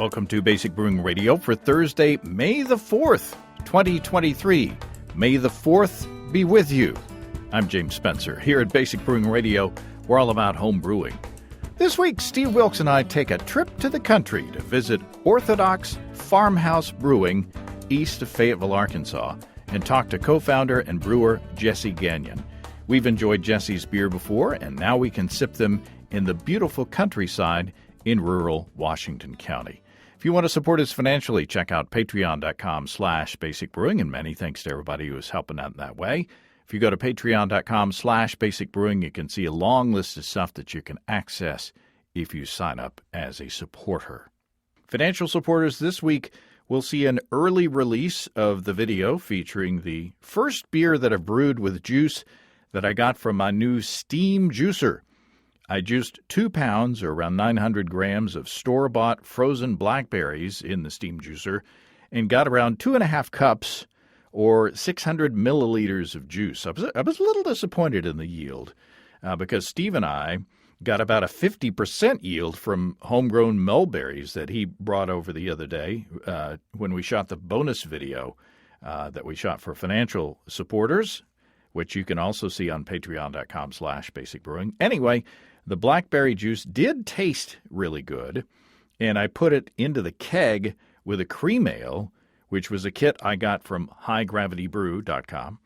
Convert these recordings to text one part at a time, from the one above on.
Welcome to Basic Brewing Radio for Thursday, May the 4th, 2023. May the 4th be with you. I'm James Spencer. Here at Basic Brewing Radio, we're all about home brewing. This week, Steve Wilkes and I take a trip to the country to visit Orthodox Farmhouse Brewing east of Fayetteville, Arkansas, and talk to co-founder and brewer Jesse Gagnon. We've enjoyed Jesse's beer before, and now we can sip them in the beautiful countryside in rural Washington County. If you want to support us financially, check out patreon.com/basicbrewing, and many thanks to everybody who is helping out in that way. If you go to patreon.com/basicbrewing, you can see a long list of stuff that you can access if you sign up as a supporter. Financial supporters this week will see an early release of the video featuring the first beer that I've brewed with juice that I got from my new steam juicer. I juiced 2 pounds, or around 900 grams, of store-bought frozen blackberries in the steam juicer and got around 2.5 cups, or 600 milliliters of juice. I was a little disappointed in the yield because Steve and I got about a 50% yield from homegrown mulberries that he brought over the other day when we shot the bonus video that we shot for financial supporters, which you can also see on patreon.com/basicbrewing. Anyway, the blackberry juice did taste really good, and I put it into the keg with a cream ale, which was a kit I got from highdravitybrew.com.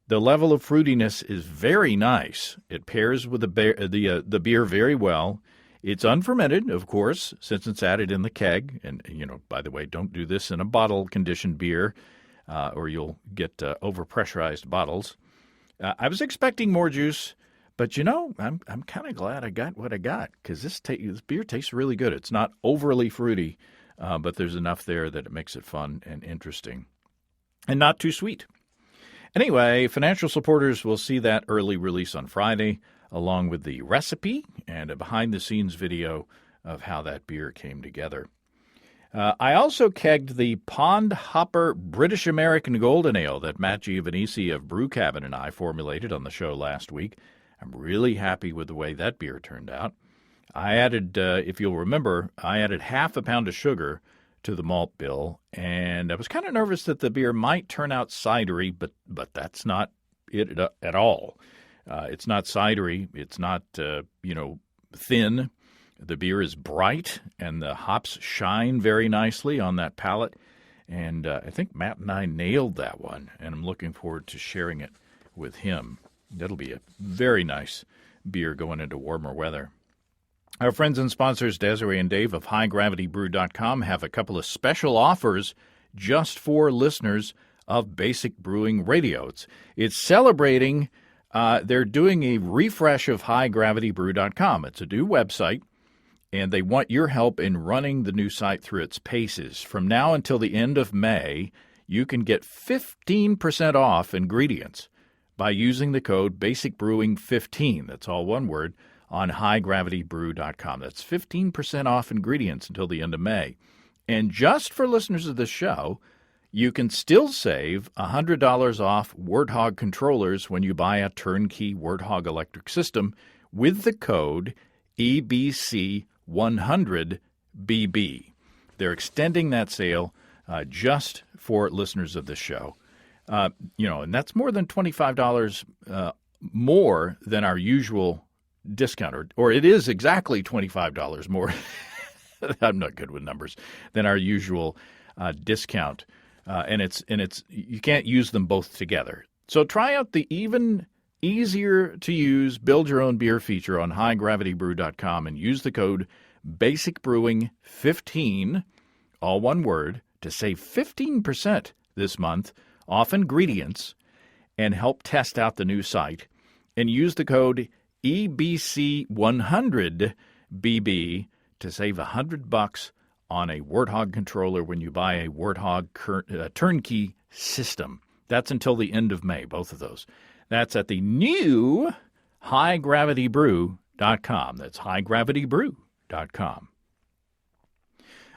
The level of fruitiness is very nice. It pairs with the beer very well. It's unfermented, of course, since it's added in the keg. And, by the way, don't do this in a bottle-conditioned beer or you'll get overpressurized bottles. I was expecting more juice, but, I'm kind of glad I got what I got because this beer tastes really good. It's not overly fruity, but there's enough there that it makes it fun and interesting and not too sweet. Anyway, financial supporters will see that early release on Friday, along with the recipe and a behind-the-scenes video of how that beer came together. I also kegged the Pond Hopper British American Golden Ale that Matt Giovanisi of Brew Cabin and I formulated on the show last week. I'm really happy with the way that beer turned out. I added, if you'll remember, half a pound of sugar to the malt bill, and I was kind of nervous that the beer might turn out cidery, but that's not it at all. It's not cidery. It's not, thin. The beer is bright, and the hops shine very nicely on that palate. And I think Matt and I nailed that one, and I'm looking forward to sharing it with him. That'll be a very nice beer going into warmer weather. Our friends and sponsors, Desiree and Dave of highdravitybrew.com, have a couple of special offers just for listeners of Basic Brewing Radio. It's celebrating, they're doing a refresh of highdravitybrew.com. It's a new website, and they want your help in running the new site through its paces. From now until the end of May, you can get 15% off ingredients by using the code BASICBREWING15, that's all one word, on highdravitybrew.com. That's 15% off ingredients until the end of May. And just for listeners of the show, you can still save $100 off Warthog controllers when you buy a turnkey Warthog electric system with the code EBC100BB. They're extending that sale just for listeners of the show. And that's more than $25 more than our usual discount, or it is exactly $25 more. I'm not good with numbers than our usual discount, and it's you can't use them both together. So try out the even easier to use build your own beer feature on highdravitybrew.com and use the code BASICBREWING15, all one word, to save 15% this month off ingredients and help test out the new site. And use the code EBC100BB to save $100 on a Warthog controller when you buy a Warthog turnkey system. That's until the end of May, both of those. That's at the new highdravitybrew.com. That's highdravitybrew.com.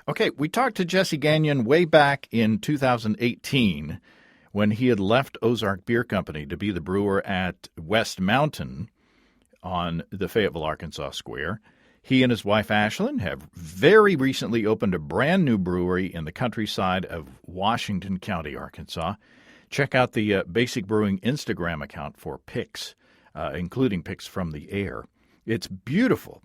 Okay, we talked to Jesse Gagnon way back in 2018 when he had left Ozark Beer Company to be the brewer at West Mountain on the Fayetteville, Arkansas Square. He and his wife, Ashlyn, have very recently opened a brand new brewery in the countryside of Washington County, Arkansas. Check out the Basic Brewing Instagram account for pics, including pics from the air. It's beautiful.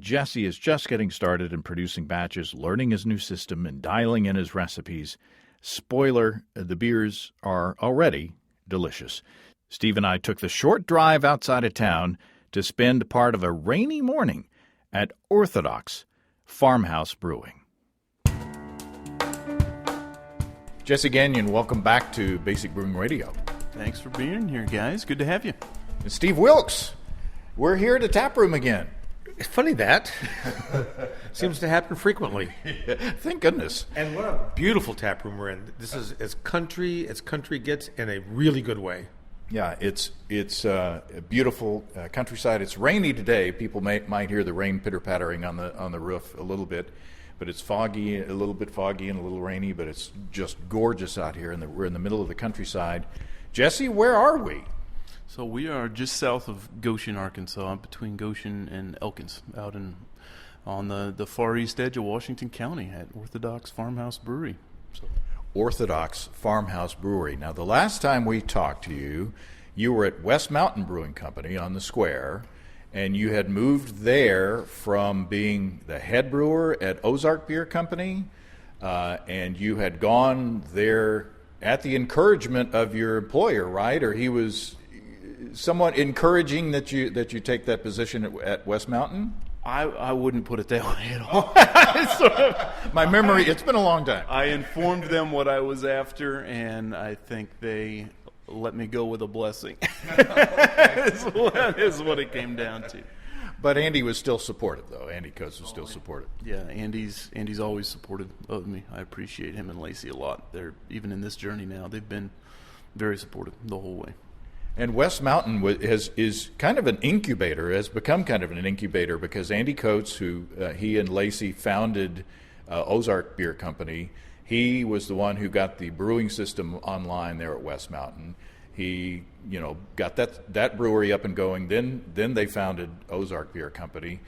Jesse is just getting started in producing batches, learning his new system, and dialing in his recipes. Spoiler, the beers are already delicious. Steve and I took the short drive outside of town to spend part of a rainy morning at Orthodox Farmhouse Brewing. Jesse Gagnon, welcome back to Basic Brewing Radio. Thanks for being here, guys. Good to have you. And Steve Wilkes, we're here at the tap room again. It's funny that. Seems to happen frequently. Thank goodness. And what a beautiful tap room we're in. This is as country gets in a really good way. Yeah, it's a beautiful countryside. It's rainy today. People might hear the rain pitter-pattering on the roof a little bit, but it's foggy, a little bit foggy and a little rainy, but it's just gorgeous out here. And we're in the middle of the countryside. Jesse, where are we? So we are just south of Goshen, Arkansas, between Goshen and Elkins, out on the far east edge of Washington County at Orthodox Farmhouse Brewery. Orthodox Farmhouse Brewery. Now, the last time we talked to you, you were at West Mountain Brewing Company on the square, and you had moved there from being the head brewer at Ozark Beer Company, and you had gone there at the encouragement of your employer, right? Or he was somewhat encouraging that you take that position at West Mountain? I wouldn't put it that way at all. My memory, it's been a long time. I informed them what I was after, and I think they let me go with a blessing. is what it came down to. But Andy was still supportive, though. Andy Coates was still supportive. Yeah, Andy's always supportive of me. I appreciate him and Lacey a lot. They're even in this journey now. They've been very supportive the whole way. And West Mountain is kind of an incubator, has become kind of an incubator because Andy Coates, who he and Lacey founded Ozark Beer Company, he was the one who got the brewing system online there at West Mountain. He, got that brewery up and going. Then they founded Ozark Beer Company.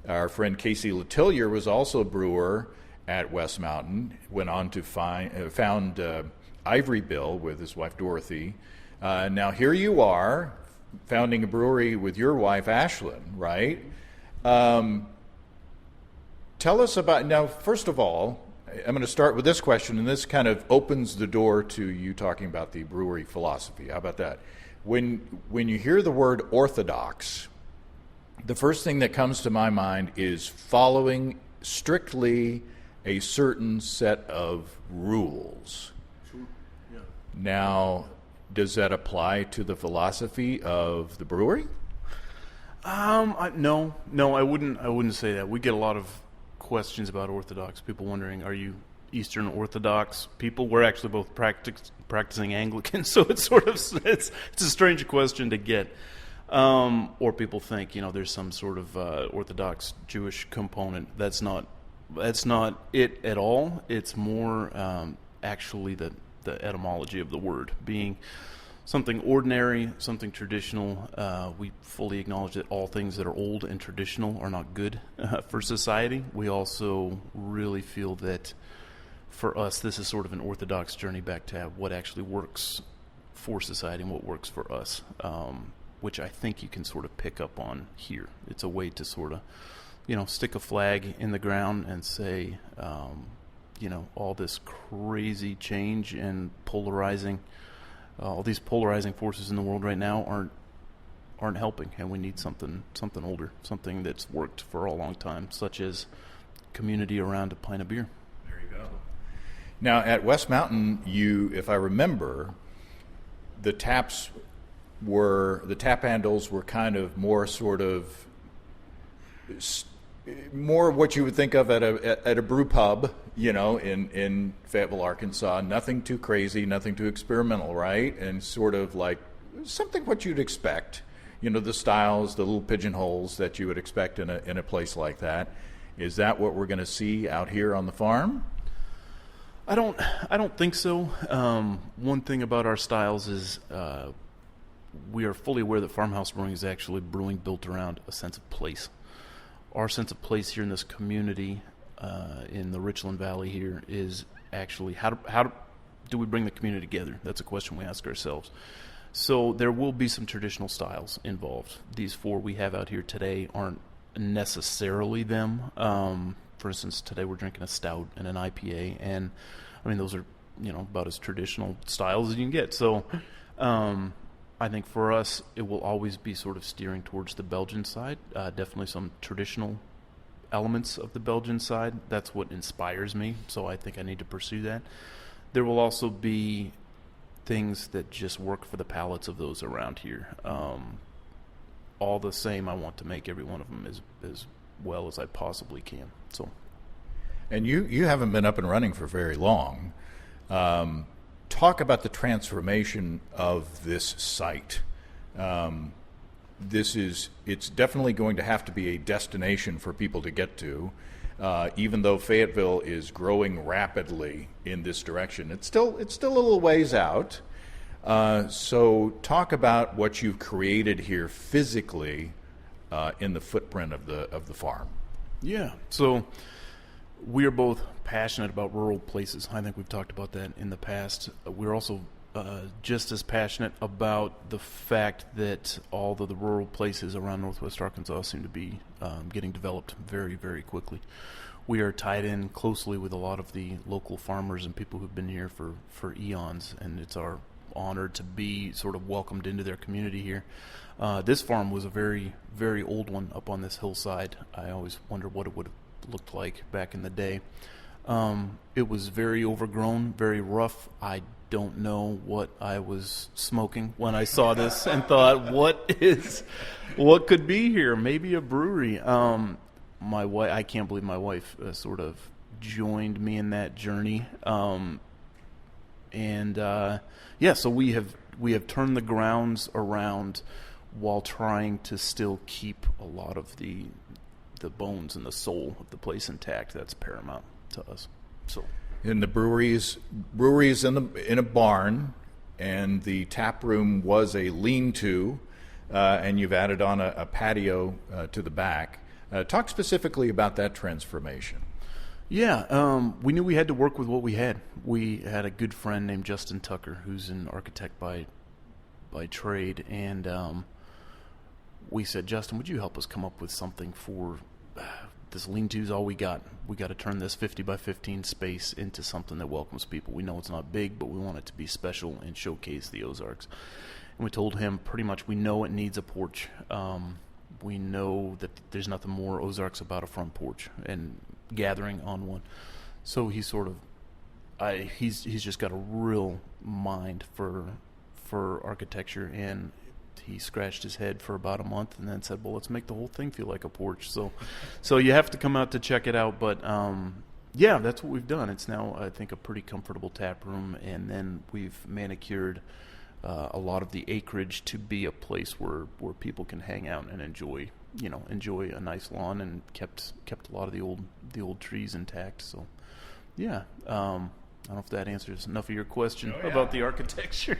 Our friend Casey Letillier was also a brewer at West Mountain. Went on to found Ivory Bill with his wife Dorothy. Now here you are, founding a brewery with your wife Ashlyn, right? Tell us about, now first of all, I'm going to start with this question, and this kind of opens the door to you talking about the brewery philosophy. How about that? When you hear the word orthodox, the first thing that comes to my mind is following strictly a certain set of rules. Sure. Yeah. Now, does that apply to the philosophy of the brewery? No, I wouldn't say that. We get a lot of questions about Orthodox. People wondering, are you Eastern Orthodox people? We're actually both practicing Anglican, so it's it's a strange question to get. Or people think, there's some sort of Orthodox Jewish component. That's not it at all. It's more actually the etymology of the word being something ordinary, something traditional. We fully acknowledge that all things that are old and traditional are not good for society. We also really feel that for us, this is sort of an orthodox journey back to what actually works for society and what works for us, which I think you can sort of pick up on here. It's a way to sort of, stick a flag in the ground and say, all this crazy change and polarizing, all these polarizing forces in the world right now aren't helping, and we need something older, something that's worked for a long time, such as community around a pint of beer. There you go. Now at West Mountain, if I remember, the tap handles were kind of more sort of more what you would think of at a brew pub, in Fayetteville, Arkansas. Nothing too crazy, nothing too experimental, right? And sort of like something what you'd expect. The styles, the little pigeonholes that you would expect in a place like that. Is that what we're going to see out here on the farm? I don't think so. One thing about our styles is we are fully aware that farmhouse brewing is actually brewing built around a sense of place. our sense of place here in this community, in the Richland Valley here, is actually how do we bring the community together? That's a question we ask ourselves. So there will be some traditional styles involved. These 4 we have out here today aren't necessarily them. For instance, today we're drinking a stout and an IPA, and I mean those are about as traditional styles as you can get. So I think for us it will always be sort of steering towards the Belgian side. Definitely some traditional elements of the Belgian side. That's what inspires me, so I think I need to pursue that. There will also be things that just work for the palates of those around here. All the same, I want to make every one of them as well as I possibly can. So, and you haven't been up and running for very long. Talk about the transformation of this site. It's definitely going to have to be a destination for people to get to. Even though Fayetteville is growing rapidly in this direction, it's still a little ways out. So talk about what you've created here physically in the footprint of the farm. Yeah. So we are both passionate about rural places. I think we've talked about that in the past. We're also just as passionate about the fact that all of the rural places around Northwest Arkansas seem to be getting developed very, very quickly. We are tied in closely with a lot of the local farmers and people who've been here for eons, and it's our honor to be sort of welcomed into their community here. This farm was a very, very old one up on this hillside. I always wonder what it would have looked like back in the day. It was very overgrown, very rough. I don't know what I was smoking when I saw this and thought, what could be here? Maybe a brewery. My wife, I can't believe my wife sort of joined me in that journey. So we have turned the grounds around while trying to still keep a lot of the bones and the soul of the place intact. That's paramount to us. So, and the brewery's in a barn, and the tap room was a lean-to, and you've added on a patio to the back. Talk specifically about that transformation. Yeah, we knew we had to work with what we had. We had a good friend named Justin Tucker, who's an architect by trade, and we said, Justin, would you help us come up with something for this lean-to is all we got. We got to turn this 50 by 15 space into something that welcomes people. We know it's not big, but we want it to be special and showcase the Ozarks. And we told him pretty much we know it needs a porch. We know that there's nothing more Ozarks about a front porch and gathering on one. So he's just got a real mind for architecture, and he scratched his head for about a month and then said, well, let's make the whole thing feel like a porch. So you have to come out to check it out. But yeah, that's what we've done. It's now, I think, a pretty comfortable tap room, and then we've manicured a lot of the acreage to be a place where people can hang out and enjoy a nice lawn, and kept a lot of the old trees intact. So yeah, I don't know if that answers enough of your question about the architecture.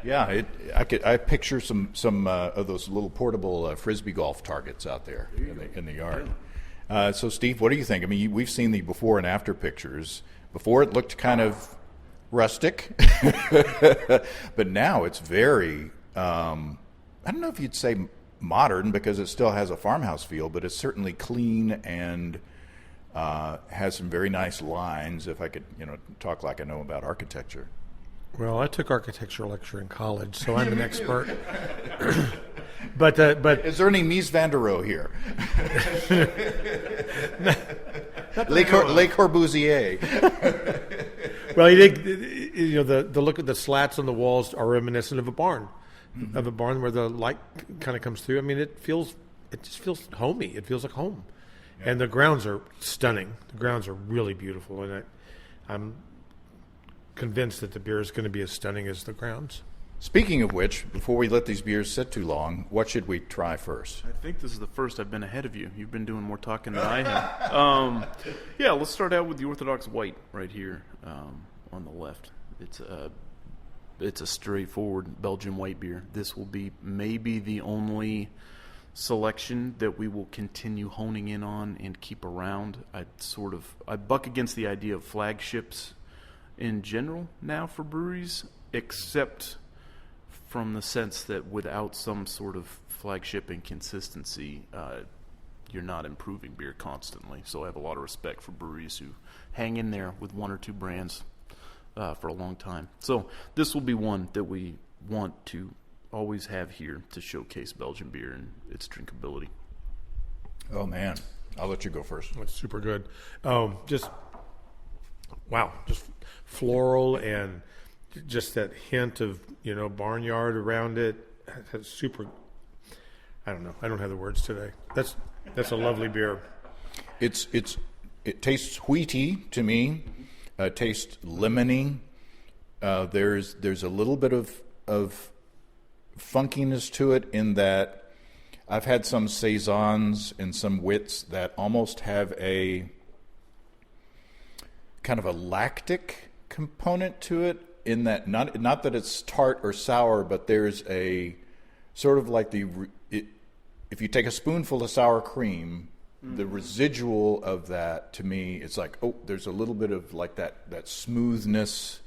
Yeah, I picture some of those little portable frisbee golf targets out there in the yard. So Steve, what do you think? I mean, we've seen the before and after pictures. Before it looked kind of rustic, but now it's very, I don't know if you'd say modern, because it still has a farmhouse feel, but it's certainly clean and has some very nice lines, if I could talk like I know about architecture. Well, I took architecture lecture in college, so I'm an expert. But is there any Mies van der Rohe here? Le Corbusier. Well, you think the look at the slats on the walls are reminiscent of a barn, where the light kind of comes through. I mean, it just feels homey. It feels like home, and the grounds are stunning. The grounds are really beautiful, and I'm convinced that the beer is going to be as stunning as the grounds. Speaking of which, before we let these beers sit too long, what should we try first? I think this is the first I've been ahead of you. You've been doing more talking than I have. Yeah, let's start out with the Orthodox White right here on the left. It's a straightforward Belgian white beer. This will be maybe the only selection that we will continue honing in on and keep around. I buck against the idea of flagships in general now for breweries, except from the sense that without some sort of flagship and consistency, you're not improving beer constantly. So I have a lot of respect for breweries who hang in there with one or two brands for a long time. So this will be one that we want to always have here to showcase Belgian beer and its drinkability. Oh, man. I'll let you go first. That's super good. Just floral and just that hint of, barnyard around it. That's super. I don't know. I don't have the words today. That's a lovely beer. It tastes wheaty to me. Tastes lemony. There's a little bit of funkiness to it in that I've had some saisons and some wits that almost have a kind of a lactic component to it, in that not that it's tart or sour, but there's a sort of like if you take a spoonful of sour cream, the residual of that, to me, it's like, there's a little bit of like that smoothness,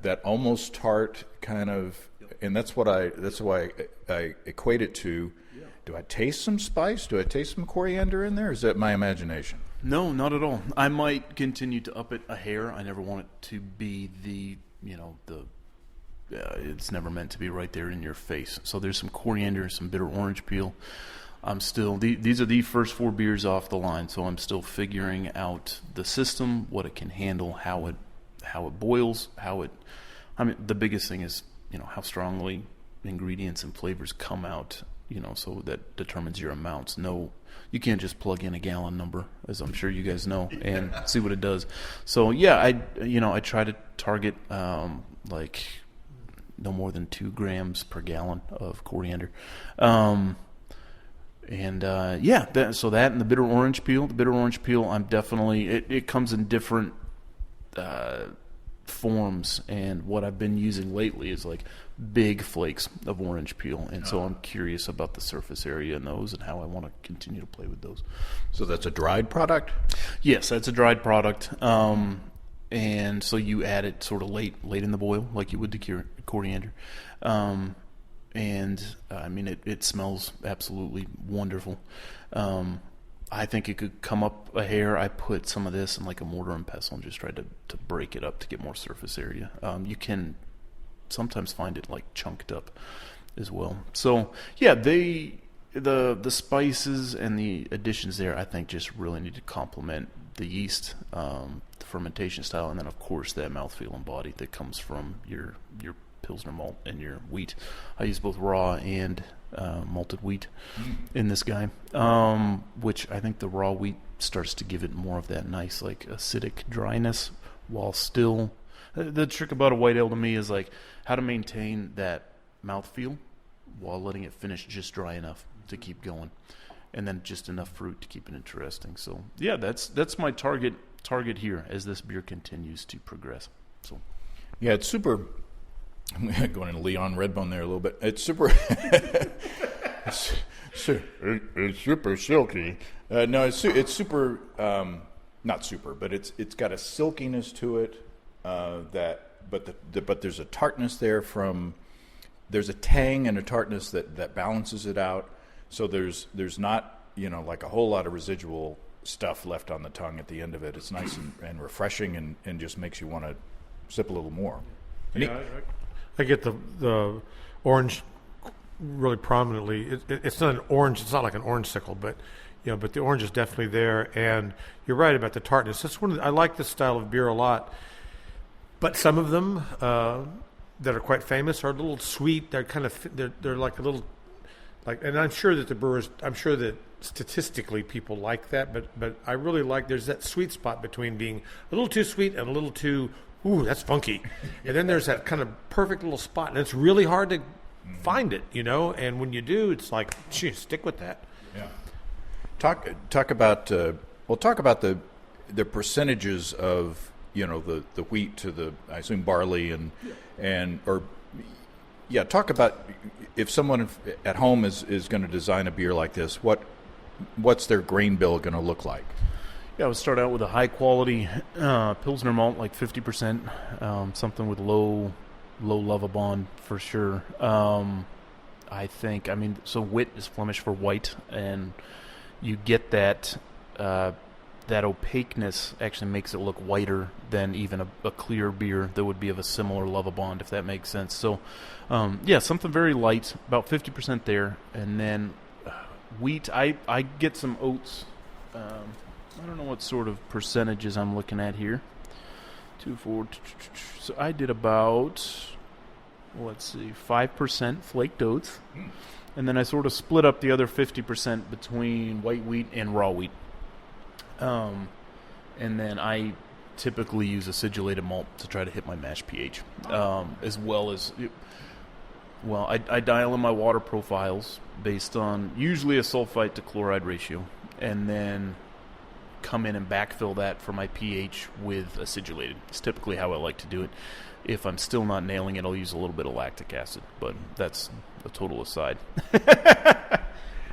that almost tart kind of, and that's why I equate it to. Yeah. Do I taste some spice? Do I taste some coriander in there? Or is that my imagination? No, not at all. I might continue to up it a hair. I never want it to be it's never meant to be right there in your face. So there's some coriander, some bitter orange peel. I'm still, these are the first 4 beers off the line, so I'm still figuring out the system, what it can handle, how it boils, the biggest thing is, how strongly ingredients and flavors come out, so that determines your amounts. No, you can't just plug in a gallon number, as I'm sure you guys know, and see what it does. So yeah, I try to target like no more than 2 grams per gallon of coriander. So that and the bitter orange peel. The bitter orange peel, I'm definitely, it comes in different forms, and what I've been using lately is like big flakes of orange peel, and so I'm curious about the surface area in those and how I want to continue to play with those. So that's a dried product? Yes, that's a dried product. And so you add it sort of late in the boil, like you would the coriander. It smells absolutely wonderful. I think it could come up a hair. I put some of this in like a mortar and pestle and just tried to break it up to get more surface area. You can sometimes find it like chunked up as well. So yeah, the spices and the additions there, I think, just really need to complement the yeast, the fermentation style, and then of course that mouthfeel and body that comes from your Pilsner malt and your wheat. I use both raw and malted wheat in this guy, which I think the raw wheat starts to give it more of that nice like acidic dryness, while still the trick about a white ale to me is like how to maintain that mouthfeel while letting it finish just dry enough to keep going, and then just enough fruit to keep it interesting. So yeah, that's my target here as this beer continues to progress. So yeah, it's super. I'm going into Leon Redbone there a little bit. It's super. it's super silky. It's super. Not super, but it's got a silkiness to it. But there's a tartness there there's a tang and a tartness that balances it out. So there's not like a whole lot of residual stuff left on the tongue at the end of it. It's nice and refreshing and just makes you want to sip a little more. I get the orange really prominently. It's not an orange. It's not like an orange sickle, but but the orange is definitely there. And you're right about the tartness. That's I like this style of beer a lot. But some of them that are quite famous are a little sweet. They're kind of they're like a little like. And I'm sure that the brewers. I'm sure that statistically people like that. But I really like. There's that sweet spot between being a little too sweet and a little too. Ooh, that's funky. And then there's that kind of perfect little spot, and it's really hard to find it, and when you do, it's like, gee, stick with that. Yeah. Talk about the percentages of, the wheat to the, I assume, barley and Yeah, talk about if someone at home is going to design a beer like this, what's their grain bill going to look like? Yeah, I would start out with a high-quality Pilsner malt, like 50%, something with low Lovabond for sure. So wit is Flemish for white, and you get that opaqueness actually makes it look whiter than even a clear beer that would be of a similar Lovabond, if that makes sense. So, something very light, about 50% there, and then wheat. I get some oats. I don't know what sort of percentages I'm looking at here. 2, 4. So I did about, 5% flaked oats. And then I sort of split up the other 50% between white wheat and raw wheat. And then I typically use acidulated malt to try to hit my mash pH. As well as, I dial in my water profiles based on usually a sulfite to chloride ratio. And then come in and backfill that for my pH with acidulated. It's typically how I like to do it. If I'm still not nailing it, I'll use a little bit of lactic acid, but that's a total aside.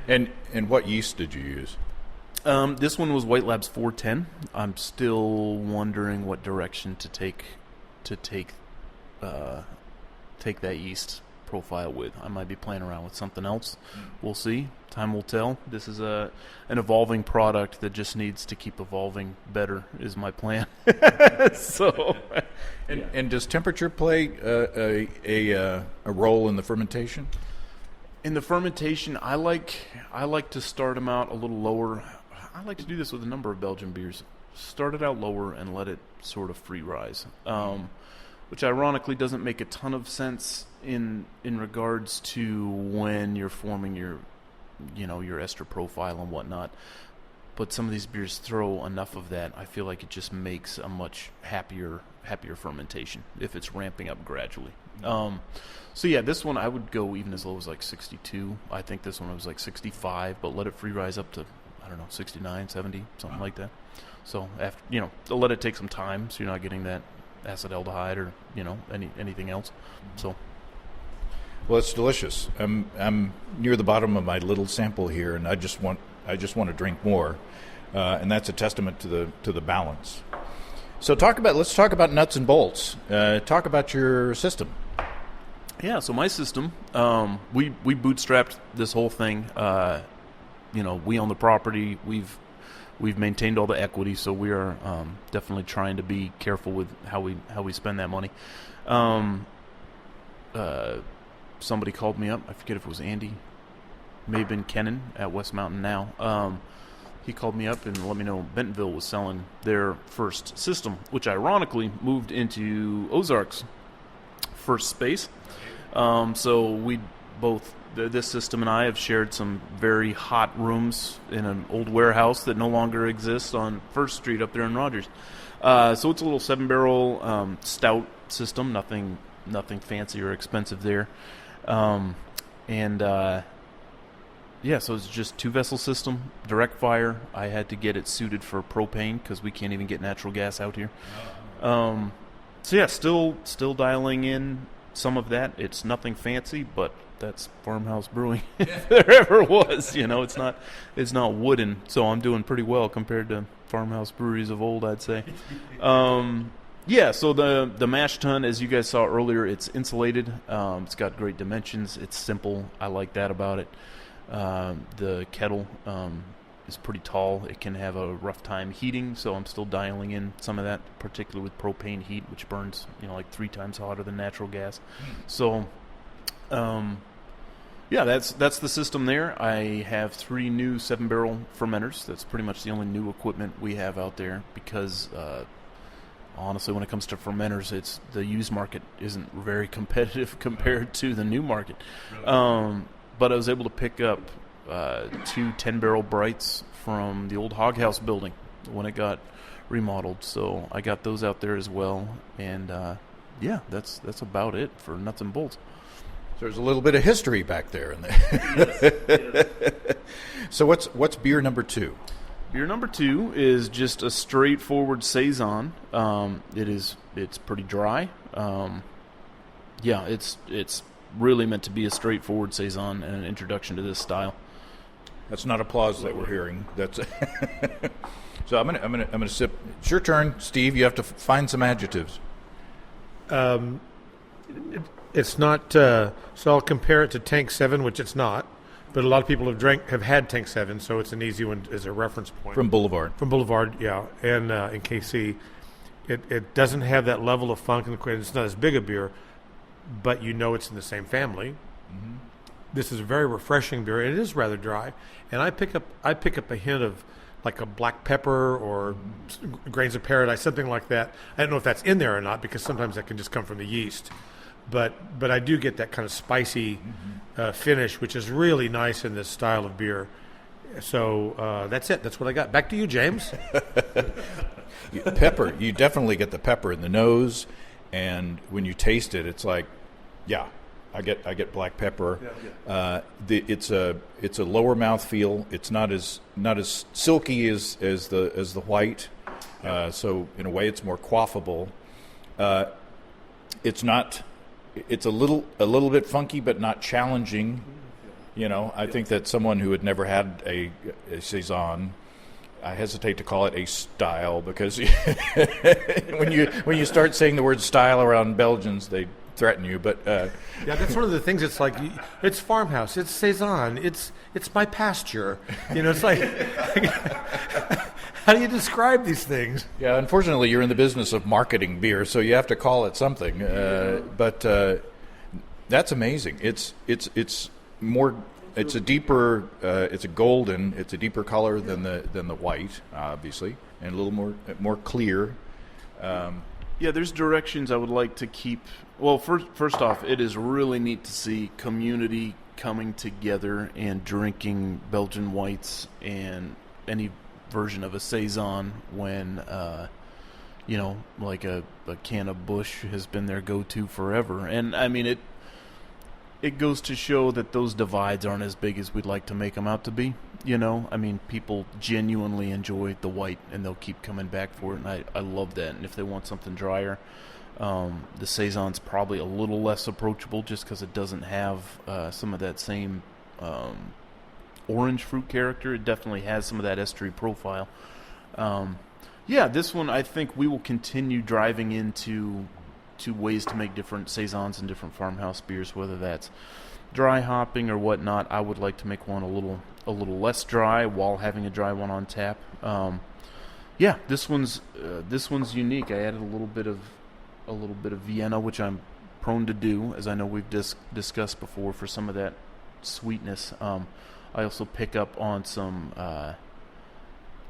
And what yeast did you use? This one was White Labs 410. I'm still wondering what direction to take that yeast profile with. I might be playing around with something else. We'll see. Time will tell. This is an evolving product that just needs to keep evolving better is my plan. So, and does temperature play a role in the fermentation? In the fermentation, I like to start them out a little lower. I like to do this with a number of Belgian beers. Start it out lower and let it sort of free rise. Which ironically doesn't make a ton of sense in regards to when you're forming your ester profile and whatnot. But some of these beers throw enough of that. I feel like it just makes a much happier fermentation if it's ramping up gradually. This one I would go even as low as like 62. I think this one was like 65, but let it free rise up to 69, 70, something like that. So after let it take some time, so you're not getting that acetaldehyde or anything else. So, well, it's delicious. I'm near the bottom of my little sample here, and I just want to drink more, and that's a testament to the balance. So let's talk about nuts and bolts. Talk about your system. Yeah, so my system, we bootstrapped this whole thing. We own the property. We've maintained all the equity, so we are definitely trying to be careful with how we spend that money. Somebody called me up. I forget if it was Andy, may have been Kennan at West Mountain now. He called me up and let me know Bentonville was selling their first system, which ironically moved into Ozark's first space. So we both, this system and I have shared some very hot rooms in an old warehouse that no longer exists on 1st Street up there in Rogers. So it's a little 7-barrel stout system, nothing fancy or expensive there. So it's just 2-vessel system, direct fire. I had to get it suited for propane because we can't even get natural gas out here. Still dialing in some of that. It's nothing fancy, but that's Farmhouse Brewing if there ever was. It's not wooden, so I'm doing pretty well compared to farmhouse breweries of old, I'd say. So the mash tun, as you guys saw earlier, it's insulated. It's got great dimensions. It's simple. I like that about it. The kettle is pretty tall. It can have a rough time heating, so I'm still dialing in some of that, particularly with propane heat, which burns like 3 times hotter than natural gas. So that's the system there. I have 3 new 7-barrel fermenters. That's pretty much the only new equipment we have out there because honestly, when it comes to fermenters, it's the used market isn't very competitive compared to the new market. Really? But I was able to pick up 2 10-barrel Brights from the old Hog House building when it got remodeled. So I got those out there as well. And that's about it for nuts and bolts. So there's a little bit of history back there. Yes. So what's beer number 2? Beer number 2 is just a straightforward saison. It's pretty dry. It's really meant to be a straightforward saison and an introduction to this style. That's not applause that we're hearing. That's so. I'm gonna sip. It's your turn, Steve. You have to find some adjectives. It's not. So I'll compare it to Tank 7, which it's not. But a lot of people have had Tank 7, so it's an easy one as a reference point. From Boulevard. From Boulevard, yeah. And in KC, it doesn't have that level of funk, and it's not as big a beer, but you know it's in the same family. Mm-hmm. This is a very refreshing beer. It is rather dry, and I pick up a hint of like a black pepper or grains of paradise, something like that. I don't know if that's in there or not, because sometimes that can just come from the yeast. But I do get that kind of spicy finish, which is really nice in this style of beer. So that's it. That's what I got. Back to you, James. Pepper. You definitely get the pepper in the nose, and when you taste it, it's like, yeah, I get black pepper. Yeah. It's a lower mouthfeel. It's not as silky as the white. So in a way, it's more quaffable. It's not. It's a little bit funky, but not challenging. You know, I think that someone who had never had a saison, I hesitate to call it a style, because when you start saying the word style around Belgians, they threaten you. But yeah, that's one of the things. It's like, it's farmhouse, it's saison, it's my pasture. You know, it's like, how do you describe these things? Yeah, unfortunately, you're in the business of marketing beer, so you have to call it something. But that's amazing. It's more. It's a deeper. It's a golden. It's a deeper color than the white, obviously, and a little more clear. Yeah, there's directions I would like to keep. Well, first off, it is really neat to see community coming together and drinking Belgian whites and any version of a saison when, like a can of Busch has been their go-to forever. And, I mean, it goes to show that those divides aren't as big as we'd like to make them out to be, you know? I mean, people genuinely enjoy the white, and they'll keep coming back for it, and I love that. And if they want something drier, the saison's probably a little less approachable just because it doesn't have some of that same orange fruit character. It definitely has some of that estery profile. Yeah, this one I think we will continue driving into ways to make different saisons and different farmhouse beers, whether that's dry hopping or whatnot. I would like to make one a little less dry while having a dry one on tap. Yeah, this one's unique. I added a little bit of Vienna, which I'm prone to do, as I know we've discussed before, for some of that sweetness. I also pick up on some.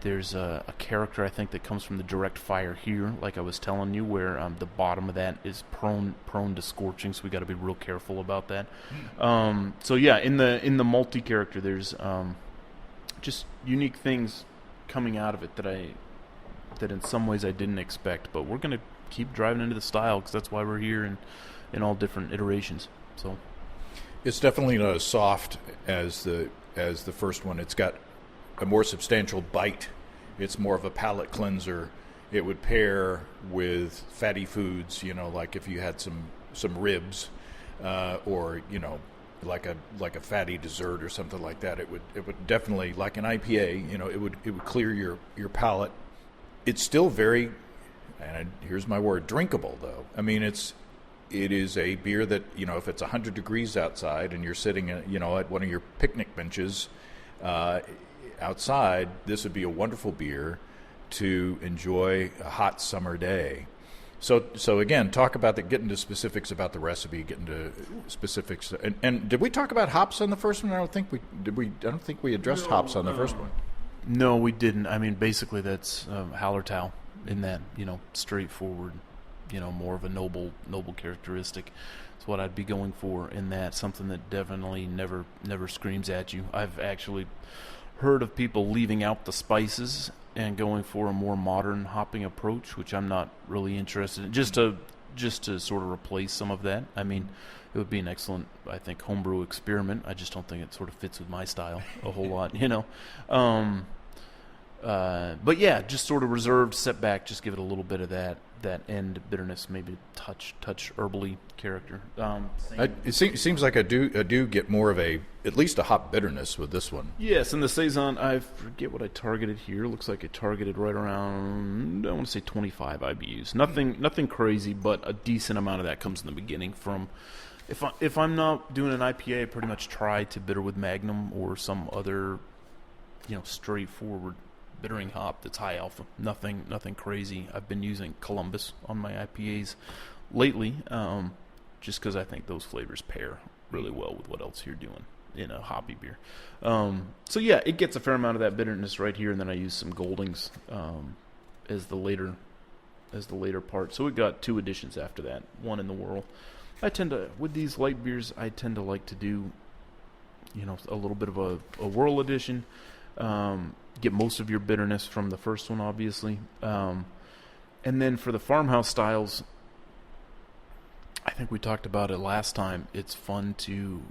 There's a character, I think, that comes from the direct fire here, like I was telling you, where the bottom of that is prone to scorching, so we got to be real careful about that. So yeah, in the multi character, there's just unique things coming out of it that in some ways I didn't expect. But we're gonna keep driving into the style, because that's why we're here in all different iterations. So it's definitely not as soft as the first one. It's got a more substantial bite. It's more of a palate cleanser. It would pair with fatty foods, like if you had some ribs, or like a fatty dessert or something like that. It would definitely, like an IPA, it would clear your palate. It's still very, and here's my word, drinkable though. I mean, it is a beer that, if it's 100 degrees outside and you're sitting at one of your picnic benches outside, this would be a wonderful beer to enjoy a hot summer day. So again, talk about get into specifics about the recipe, get into specifics. And did we talk about hops on the first one? I don't think we did. I don't think we addressed hops on the first one. No, we didn't. I mean, basically that's Hallertau in that, straightforward, more of a noble characteristic. It's what I'd be going for in that, something that definitely never screams at you. I've actually heard of people leaving out the spices and going for a more modern hopping approach, which I'm not really interested in, just to sort of replace some of that. I mean, it would be an excellent, I think, homebrew experiment. I just don't think it sort of fits with my style a whole lot, But yeah, just sort of reserved, set back, just give it a little bit of that that end bitterness, maybe touch herbally character. It seems like I do get more of at least a hop bitterness with this one. Yes, and the Saison, I forget what I targeted here. Looks like I targeted right around, I want to say 25 IBUs. Nothing crazy, but a decent amount of that comes in the beginning from. If I'm not doing an IPA, I pretty much try to bitter with Magnum or some other, straightforward bittering hop that's high alpha. Nothing crazy. I've been using Columbus on my IPAs lately, just because I think those flavors pair really well with what else you're doing in a hoppy beer. So yeah, it gets a fair amount of that bitterness right here, and then I use some Goldings as the later part. So we got 2 additions after that, one in the whirl. I tend to, with these light beers, I tend to like to do, a little bit of a whirl addition. Get most of your bitterness from the first one, obviously. And then for the farmhouse styles, I think we talked about it last time. It's fun to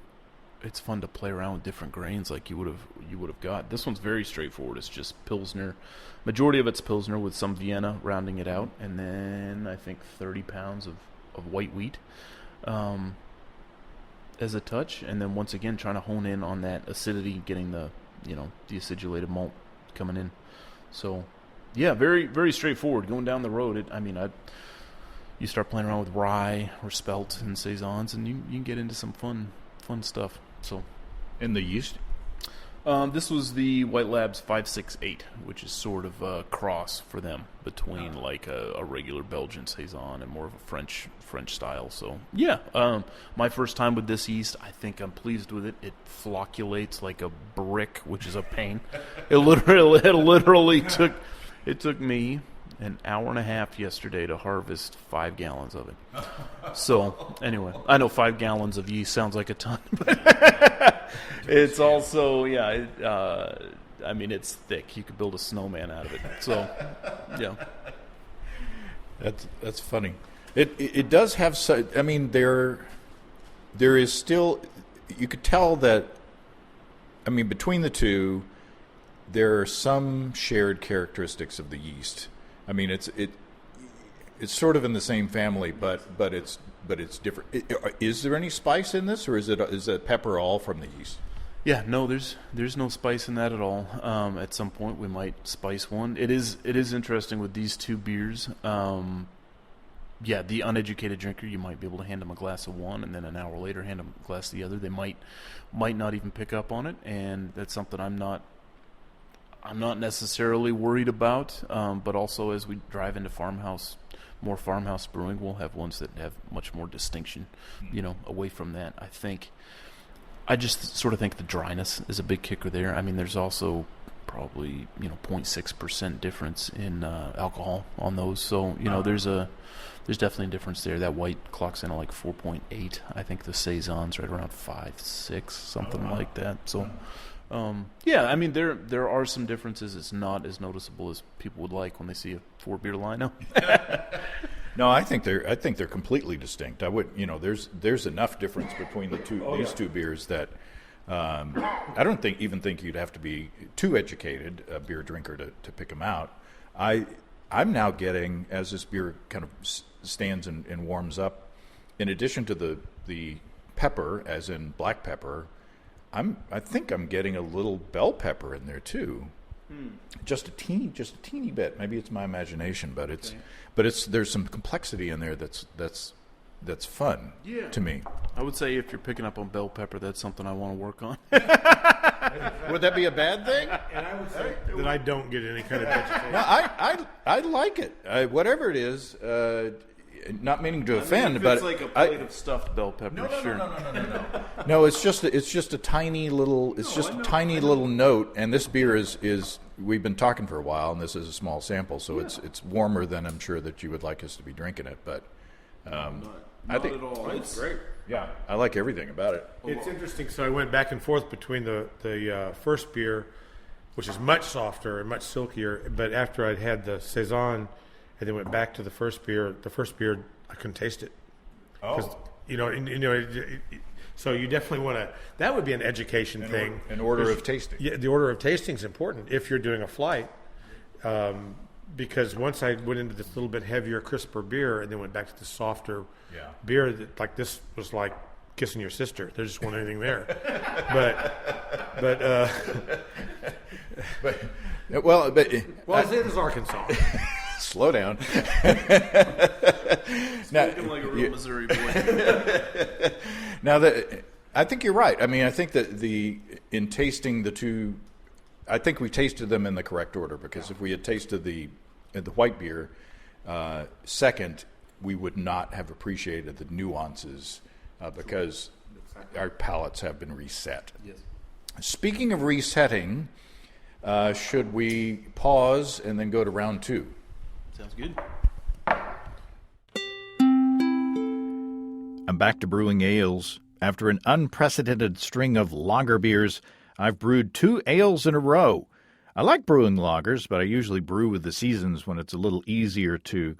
play around with different grains like you would have got. This one's very straightforward. It's just Pilsner. Majority of it's Pilsner with some Vienna rounding it out, and then I think 30 pounds of white wheat as a touch, and then once again trying to hone in on that acidity, getting the acidulated malt coming in. So yeah, very, very straightforward. Going down the road, you start playing around with rye or spelt and saisons, and you can get into some fun stuff. So, And the yeast? This was the White Labs 568, which is sort of a cross for them between like a regular Belgian saison and more of a French style. So yeah, my first time with this yeast, I think I'm pleased with it. It flocculates like a brick, which is a pain. It literally took me an hour and a half yesterday to harvest 5 gallons of it. So anyway, I know 5 gallons of yeast sounds like a ton, but it's also, it's thick. You could build a snowman out of it. So yeah, that's funny. It does have there is still, you could tell that, between the two, there are some shared characteristics of the yeast. It's sort of in the same family, but it's different. Is there any spice in this, or is it pepper all from the yeast? Yeah, no, there's no spice in that at all. At some point, we might spice one. It is interesting with these 2 beers. The uneducated drinker, you might be able to hand them a glass of one, and then an hour later hand them a glass of the other. They might not even pick up on it, and that's something I'm not necessarily worried about, but also as we drive into more farmhouse brewing, we'll have ones that have much more distinction, away from that. I just sort of think the dryness is a big kicker there. There's also probably, 0.6% difference in alcohol on those. So, there's definitely a difference there. That white clocks in at like 4.8. I think the Saison's right around 5.6, something like that. So, there are some differences. It's not as noticeable as people would like when they see a 4-beer lineup. No, I think they're completely distinct. I would, there's enough difference between the these two beers that I don't even think you'd have to be too educated a beer drinker to pick them out. I'm now getting, as this beer kind of stands and warms up, in addition to the pepper, as in black pepper, I think I'm getting a little bell pepper in there too. Just a teeny bit. Maybe it's my imagination, but there's some complexity in there that's fun to me. I would say if you're picking up on bell pepper, that's something I want to work on. Would that be a bad thing? And I would say that I don't get any kind of education. No, I like it. Whatever it is, not meaning to offend, but it's like a plate of stuffed bell pepper. No. No, it's just a tiny little. It's just a tiny little note, and this beer is. We've been talking for a while, and this is a small sample, so it's warmer than I'm sure that you would like us to be drinking it. But I think at all. It's great. Yeah, I like everything about it. It's interesting. So I went back and forth between the first beer, which is much softer and much silkier, but after I'd had the Saison and then went back to the first beer I couldn't taste it. Oh. So you definitely want to. That would be an education thing. An order of tasting. Yeah, the order of tasting is important if you're doing a flight. because once I went into this little bit heavier, crisper beer, and then went back to the softer beer, that, like this was like kissing your sister. There just wasn't anything there. Well, it is Arkansas. Slow down. Spoken like a real Missouri boy. Now, I think you're right. I mean, I think that in tasting the two, I think we tasted them in the correct order, because if we had tasted the white beer second, we would not have appreciated the nuances because our palates have been reset. Yes. Speaking of resetting, should we pause and then go to round two? Sounds good. I'm back to brewing ales. After an unprecedented string of lager beers, I've brewed 2 ales in a row. I like brewing lagers, but I usually brew with the seasons when it's a little easier to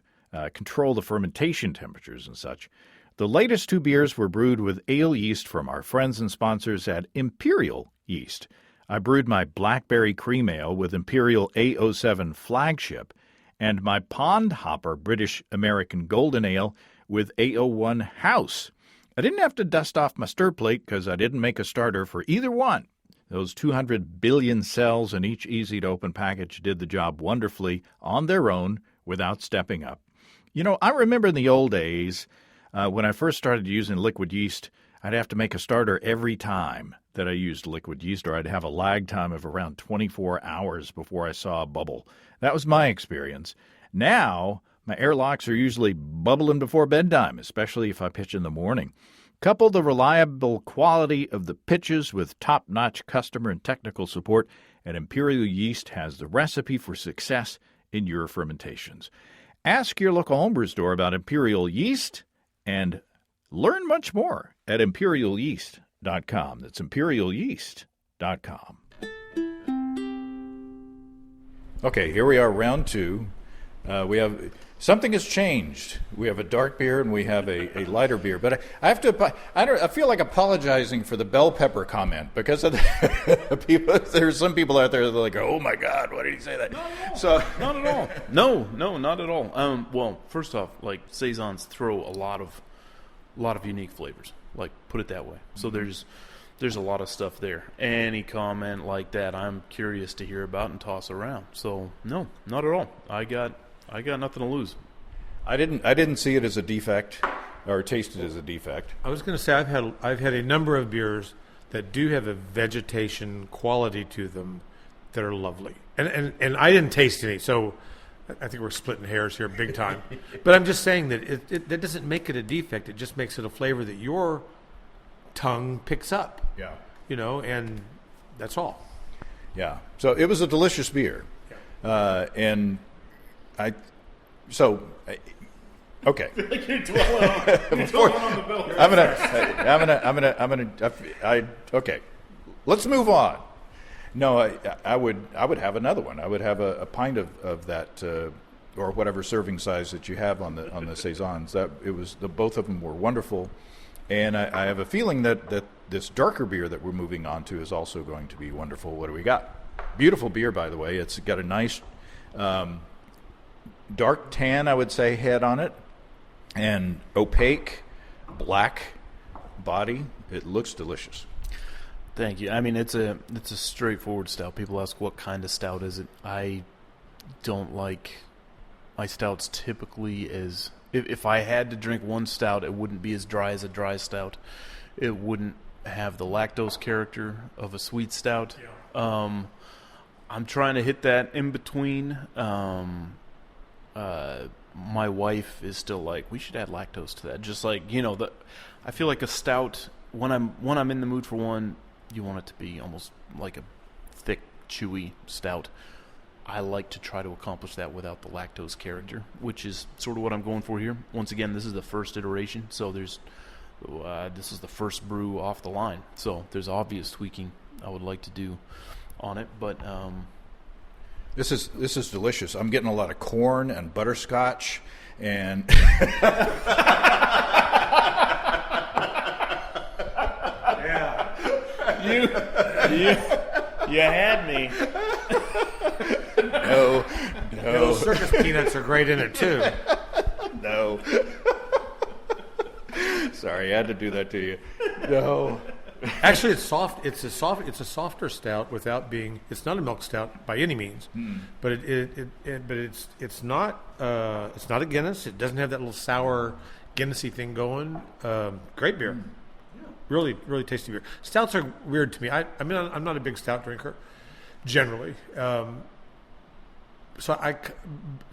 control the fermentation temperatures and such. The latest 2 beers were brewed with ale yeast from our friends and sponsors at Imperial Yeast. I brewed my Blackberry Cream Ale with Imperial A07 Flagship and my Pond Hopper British American Golden Ale with A01 House. I didn't have to dust off my stir plate because I didn't make a starter for either one. Those 200 billion cells in each easy-to-open package did the job wonderfully on their own without stepping up. You know, I remember in the old days when I first started using liquid yeast, I'd have to make a starter every time that I used liquid yeast, or I'd have a lag time of around 24 hours before I saw a bubble. That was my experience. Now, my airlocks are usually bubbling before bedtime, especially if I pitch in the morning. Couple the reliable quality of the pitches with top-notch customer and technical support, and Imperial Yeast has the recipe for success in your fermentations. Ask your local homebrew store about Imperial Yeast and learn much more at imperialyeast.com. That's imperialyeast.com. Okay, here we are, round two. We have something has changed. We have a dark beer and we have a lighter beer. But I have to. I feel like apologizing for the bell pepper comment because of the people. There's some people out there that are like, "Oh my God, why did he say that?" Not at all. No, not at all. Well, first off, like saisons throw a lot of unique flavors. Like, put it that way. So there's a lot of stuff there. Any comment like that, I'm curious to hear about and toss around. So no, not at all. I got nothing to lose. I didn't see it as a defect or taste it as a defect. I was going to say I've had a number of beers that do have a vegetation quality to them that are lovely, and I didn't taste any, so I think we're splitting hairs here big time. But I'm just saying that that doesn't make it a defect. It just makes it a flavor that your tongue picks up. Yeah. You know, and that's all. Yeah. So it was a delicious beer. Yeah. Okay. You're dwelling on the bill. Okay. Let's move on. No, I would have another one. I would have a pint of that, or whatever serving size that you have on the saisons. Both of them were wonderful, and I have a feeling that this darker beer that we're moving on to is also going to be wonderful. What do we got? Beautiful beer, by the way. It's got a nice dark tan, I would say, head on it, and opaque black body. It looks delicious. Thank you. I mean, it's a straightforward stout. People ask what kind of stout is it. I don't like my stouts typically as if I had to drink one stout, it wouldn't be as dry as a dry stout. It wouldn't have the lactose character of a sweet stout. Yeah. I'm trying to hit that in between. My wife is still like, we should add lactose to that. Just like, I feel like a stout, when I'm in the mood for one, you want it to be almost like a thick, chewy stout. I like to try to accomplish that without the lactose character, which is sort of what I'm going for here. Once again, this is the first iteration, so this is the first brew off the line. So there's obvious tweaking I would like to do on it, but this is delicious. I'm getting a lot of corn and butterscotch and You had me. Those circus peanuts are great in it too. No. Sorry, I had to do that to you. No. Actually, it's soft. It's a softer stout without being. It's not a milk stout by any means, but it's not a Guinness. It doesn't have that little sour Guinnessy thing going. Great beer. Really, really tasty beer. Stouts are weird to me. I mean, I'm not a big stout drinker, generally. So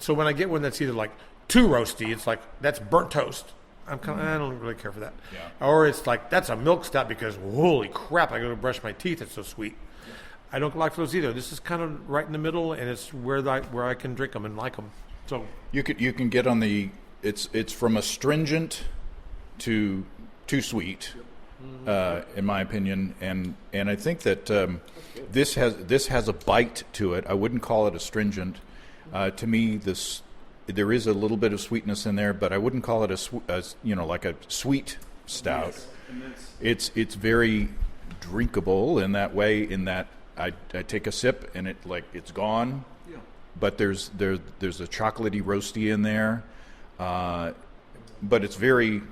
when I get one that's either like too roasty, it's like that's burnt toast. I don't really care for that. Yeah. Or it's like that's a milk stout because holy crap, I got to brush my teeth. It's so sweet. I don't like those either. This is kind of right in the middle, and it's where I can drink them and like them. So you can get on the it's from astringent to too sweet. In my opinion, and I think that this has a bite to it. I wouldn't call it astringent. To me, there is a little bit of sweetness in there, but I wouldn't call it like a sweet stout. Yes. It's very drinkable in that way. In that I take a sip and it's gone. Yeah. But there's a chocolatey roasty in there, but it's very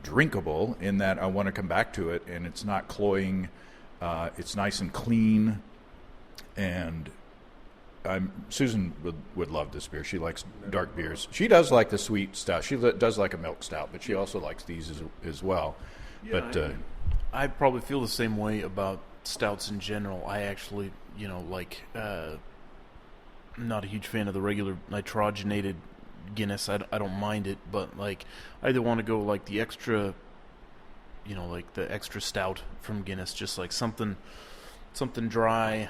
drinkable in that I want to come back to it, and it's not cloying. It's nice and clean, and Susan would love this beer. She likes dark beers. She does like the sweet stout. She does like a milk stout, but she also likes these as well. Yeah, but I probably feel the same way about stouts in general. I actually, I'm not a huge fan of the regular nitrogenated Guinness. I don't mind it, but like I either want to go like the extra, like the extra stout from Guinness, just like something dry,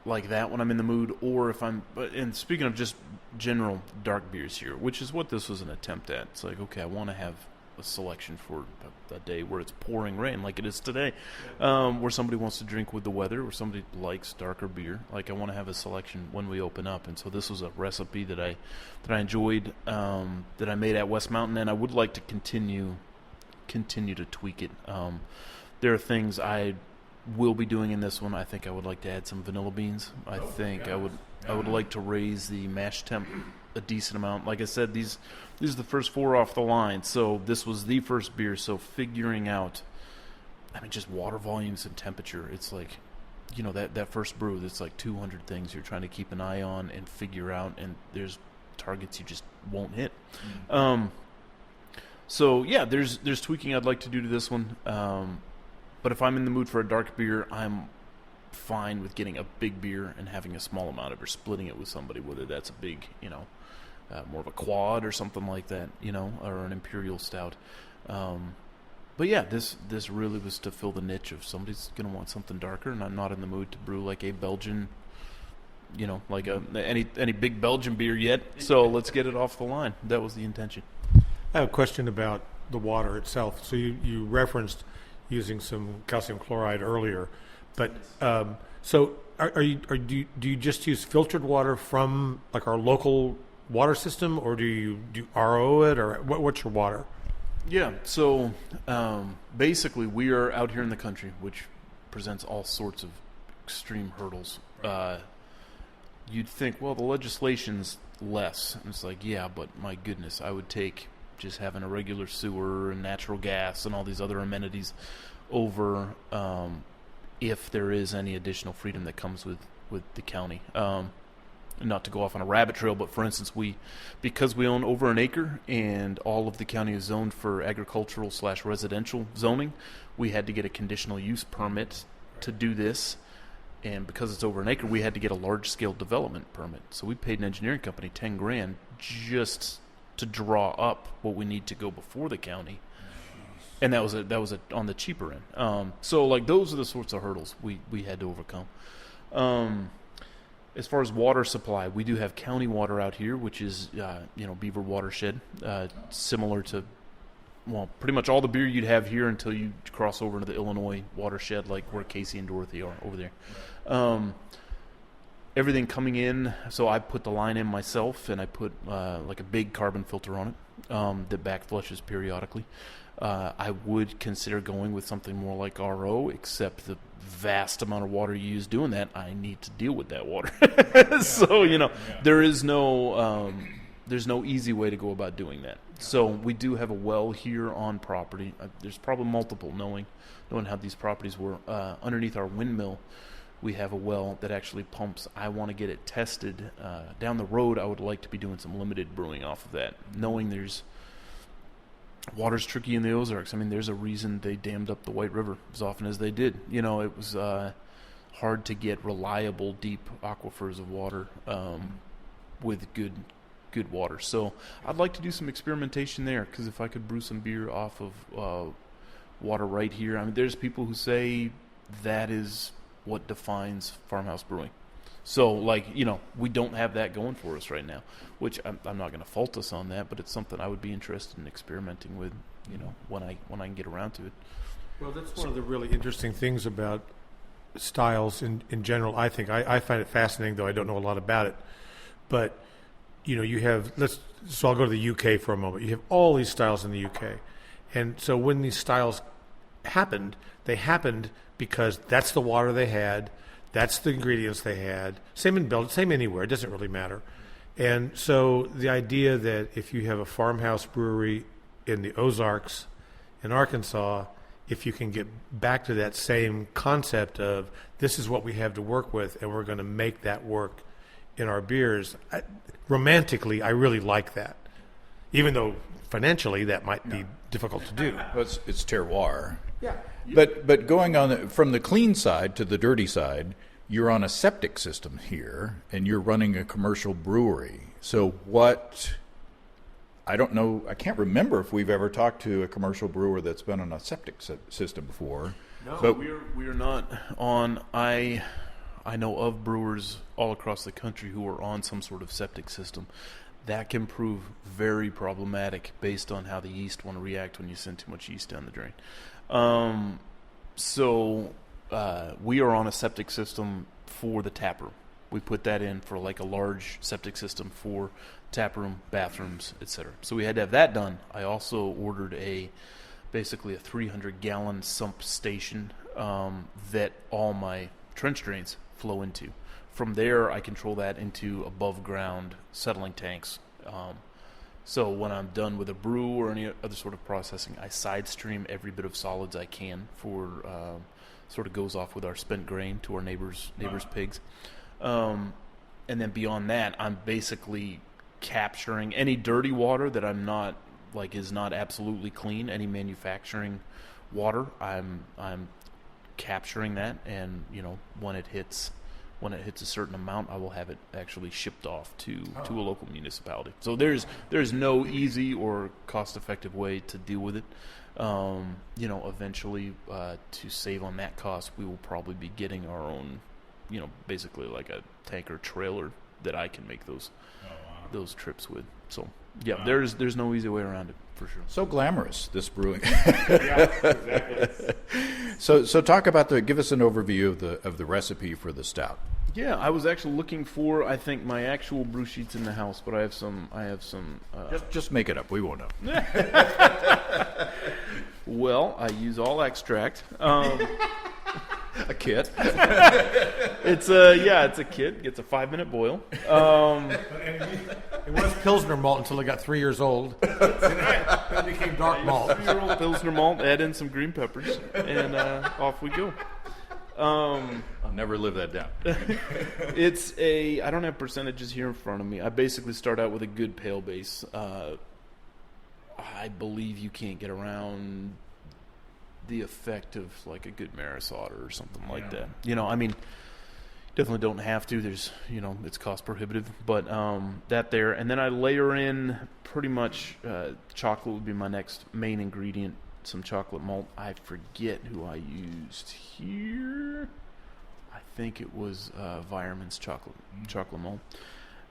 like that when I'm in the mood, or if and speaking of just general dark beers here, which is what this was an attempt at. It's like, okay, I want to have a selection for a day where it's pouring rain like it is today, where somebody wants to drink with the weather, or somebody likes darker beer. Like I want to have a selection when we open up, and so this was a recipe that I enjoyed, that I made at West Mountain, and I would like to continue to tweak it. There are things I will be doing in this one. I think I would like to add some vanilla beans. I would like to raise the mash temp a decent amount. Like I said, these are the first 4 off the line, so this was the first beer. So figuring out, just water volumes and temperature. It's like, that first brew. It's like 200 things you're trying to keep an eye on and figure out, and there's targets you just won't hit. So yeah, there's tweaking I'd like to do to this one. But if I'm in the mood for a dark beer, I'm fine with getting a big beer and having a small amount of it, or splitting it with somebody, whether that's a big, more of a quad or something like that, or an imperial stout. But yeah, this really was to fill the niche of somebody's going to want something darker, and I'm not in the mood to brew like a Belgian, like any big Belgian beer yet. So let's get it off the line. That was the intention. I have a question about the water itself. So you referenced using some calcium chloride earlier, but so do you just use filtered water from like our local water system, or do you RO it, or what's your water? Yeah, so basically we are out here in the country, which presents all sorts of extreme hurdles. You'd think, well, the legislation's less. And it's like, yeah, but my goodness, I would take just having a regular sewer and natural gas and all these other amenities over if there is any additional freedom that comes with the county. Not to go off on a rabbit trail, but for instance, because we own over an acre and all of the county is zoned for agricultural/residential zoning, we had to get a conditional use permit to do this. And because it's over an acre, we had to get a large-scale development permit. So we paid an engineering company $10,000 just to draw up what we need to go before the county, and that was on the cheaper end. So like those are the sorts of hurdles we had to overcome. As far as water supply, we do have county water out here, which is Beaver Watershed, similar to pretty much all the beer you'd have here until you cross over into the Illinois watershed, like where Casey and Dorothy are over there. Everything coming in, so I put the line in myself, and I put like a big carbon filter on it, that back flushes periodically. I would consider going with something more like RO, except the vast amount of water you use doing that, I need to deal with that water. So, there's no easy way to go about doing that. So we do have a well here on property. There's probably multiple, knowing how these properties were. Underneath our windmill, we have a well that actually pumps. I want to get it tested. Down the road, I would like to be doing some limited brewing off of that, knowing water's tricky in the Ozarks. I mean, there's a reason they dammed up the White River as often as they did. It was hard to get reliable, deep aquifers of water with good water. So I'd like to do some experimentation there, because if I could brew some beer off of water right here, I mean, there's people who say that is what defines farmhouse brewing. So, we don't have that going for us right now, which I'm not going to fault us on that, but it's something I would be interested in experimenting with, when I can get around to it. Well, that's one of the really interesting things about styles in general, I think. I find it fascinating, though I don't know a lot about it. But, you have, so I'll go to the UK for a moment. You have all these styles in the UK. And so when these styles happened, they happened because that's the water they had. That's the ingredients they had. Same in Belgium, same anywhere. It doesn't really matter. And so the idea that if you have a farmhouse brewery in the Ozarks in Arkansas, if you can get back to that same concept of this is what we have to work with and we're going to make that work in our beers, romantically, I really like that. Even though financially that might be difficult to do. Well, it's terroir. Yeah. But going on from the clean side to the dirty side, you're on a septic system here, and you're running a commercial brewery. So I don't know, I can't remember if we've ever talked to a commercial brewer that's been on a septic system before. No, but we are not on. I know of brewers all across the country who are on some sort of septic system. That can prove very problematic based on how the yeast want to react when you send too much yeast down the drain. So we are on a septic system for the tap room. We put that in for like a large septic system for tap room, bathrooms, etc. So we had to have that done. I also ordered basically a 300-gallon sump station that all my trench drains flow into. From there, I control that into above-ground settling tanks. So when I'm done with a brew or any other sort of processing, I side stream every bit of solids I can for sort of goes off with our spent grain to our neighbors' pigs. And then beyond that, I'm basically capturing any dirty water that I'm not is not absolutely clean. Any manufacturing water, I'm capturing that, and when it hits a certain amount, I will have it actually shipped off to a local municipality. So there's no easy or cost-effective way to deal with it. Eventually, to save on that cost, we will probably be getting our own, basically like a tanker trailer that I can make those trips with. So yeah, there's no easy way around it, for sure. So glamorous, this brewing. Yeah, exactly. So talk about give us an overview of the recipe for the stout. Yeah, I was actually looking for, I think, my actual brew sheets in the house, but I have some. Just make it up. We won't know. Well, I use all extract. A kit. It's a kit. It's a 5-minute boil. It was Pilsner malt until it got 3 years old. Then it became dark malt. 3-year-old Pilsner malt. Add in some green peppers, and off we go. I'll never live that down. I don't have percentages here in front of me. I basically start out with a good pale base. I believe you can't get around the effect of like a good Maris Otter or something like that. Definitely don't have to. There's, it's cost prohibitive, but that there. And then I layer in pretty much chocolate would be my next main ingredient, some chocolate malt. I forget who I used here. I think it was Weiermann's chocolate malt.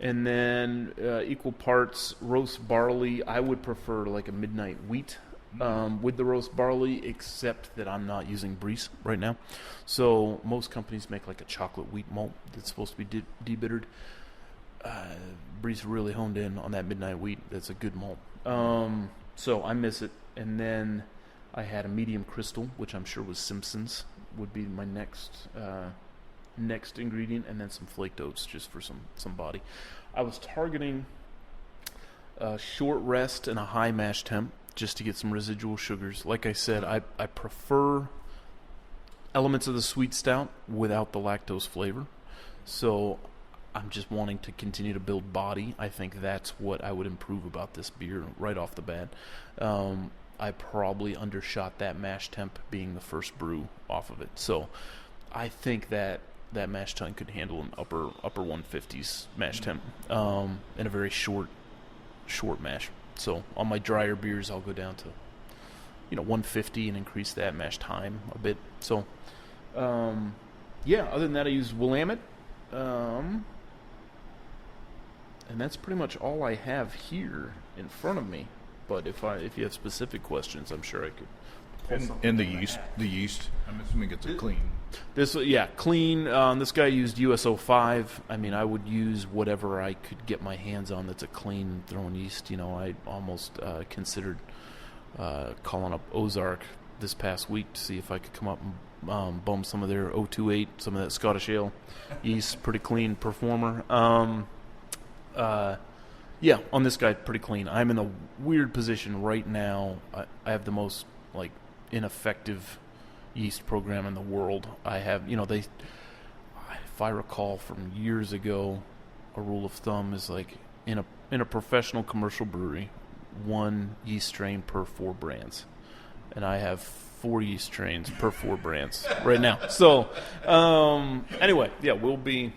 And then equal parts roast barley. I would prefer like a midnight wheat with the roast barley, except that I'm not using Briess right now. So most companies make like a chocolate wheat malt that's supposed to be debittered. Brees really honed in on that midnight wheat. That's a good malt. So I miss it. And then I had a medium crystal, which I'm sure was Simpson's, would be my next ingredient, and then some flaked oats just for some body. I was targeting a short rest and a high mash temp just to get some residual sugars. Like I said, I prefer elements of the sweet stout without the lactose flavor. So I'm just wanting to continue to build body. I think that's what I would improve about this beer right off the bat. I probably undershot that mash temp being the first brew off of it. So I think that mash tun could handle an upper 150s mash temp in a very short mash. So on my drier beers, I'll go down to 150 and increase that mash time a bit. So other than that, I use Willamette. And that's pretty much all I have here in front of me. But if you have specific questions, I'm sure I could pull something. And the yeast, I'm assuming it's a clean. Clean. This guy used USO5. I mean, I would use whatever I could get my hands on that's a clean thrown yeast. I almost considered calling up Ozark this past week to see if I could come up and bum some of their 028, some of that Scottish ale yeast. Pretty clean performer. On this guy, pretty clean. I'm in a weird position right now. I have the most ineffective yeast program in the world. I have, if I recall from years ago, a rule of thumb is in a professional commercial brewery, 1 yeast strain per 4 brands, and I have 4 yeast strains per 4 brands right now. So, anyway, we'll be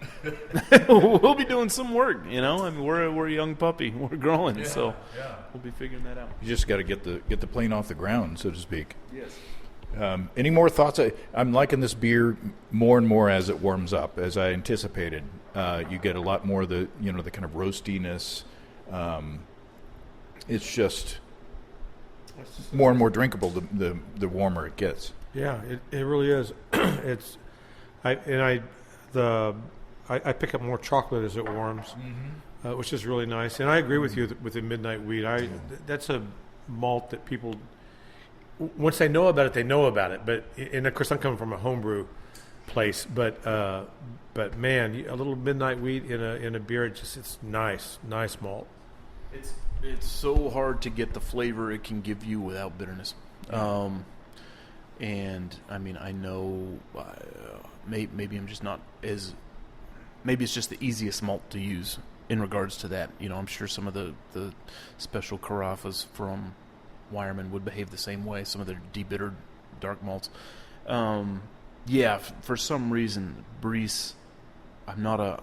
we'll be doing some work. I mean, we're a young puppy, we're growing, so we'll be figuring that out. You just got to get the plane off the ground, so to speak. Yes. Any more thoughts? I'm liking this beer more and more as it warms up, as I anticipated. You get a lot more of the the kind of roastiness. It's just more and more drinkable the warmer it gets. Yeah, it really is. I pick up more chocolate as it warms, which is really nice. And I agree with you with the midnight wheat. That's a malt that people, once they know about it, they know about it. And of course, I'm coming from a homebrew place, but man, a little midnight wheat in a beer, it's nice malt. It's so hard to get the flavor it can give you without bitterness. And I mean, I know maybe I'm just not as, maybe it's just the easiest malt to use in regards to that. I'm sure some of the special carafas from Wireman would behave the same way. Some of their debittered dark malts. For some reason, Brees, I'm not a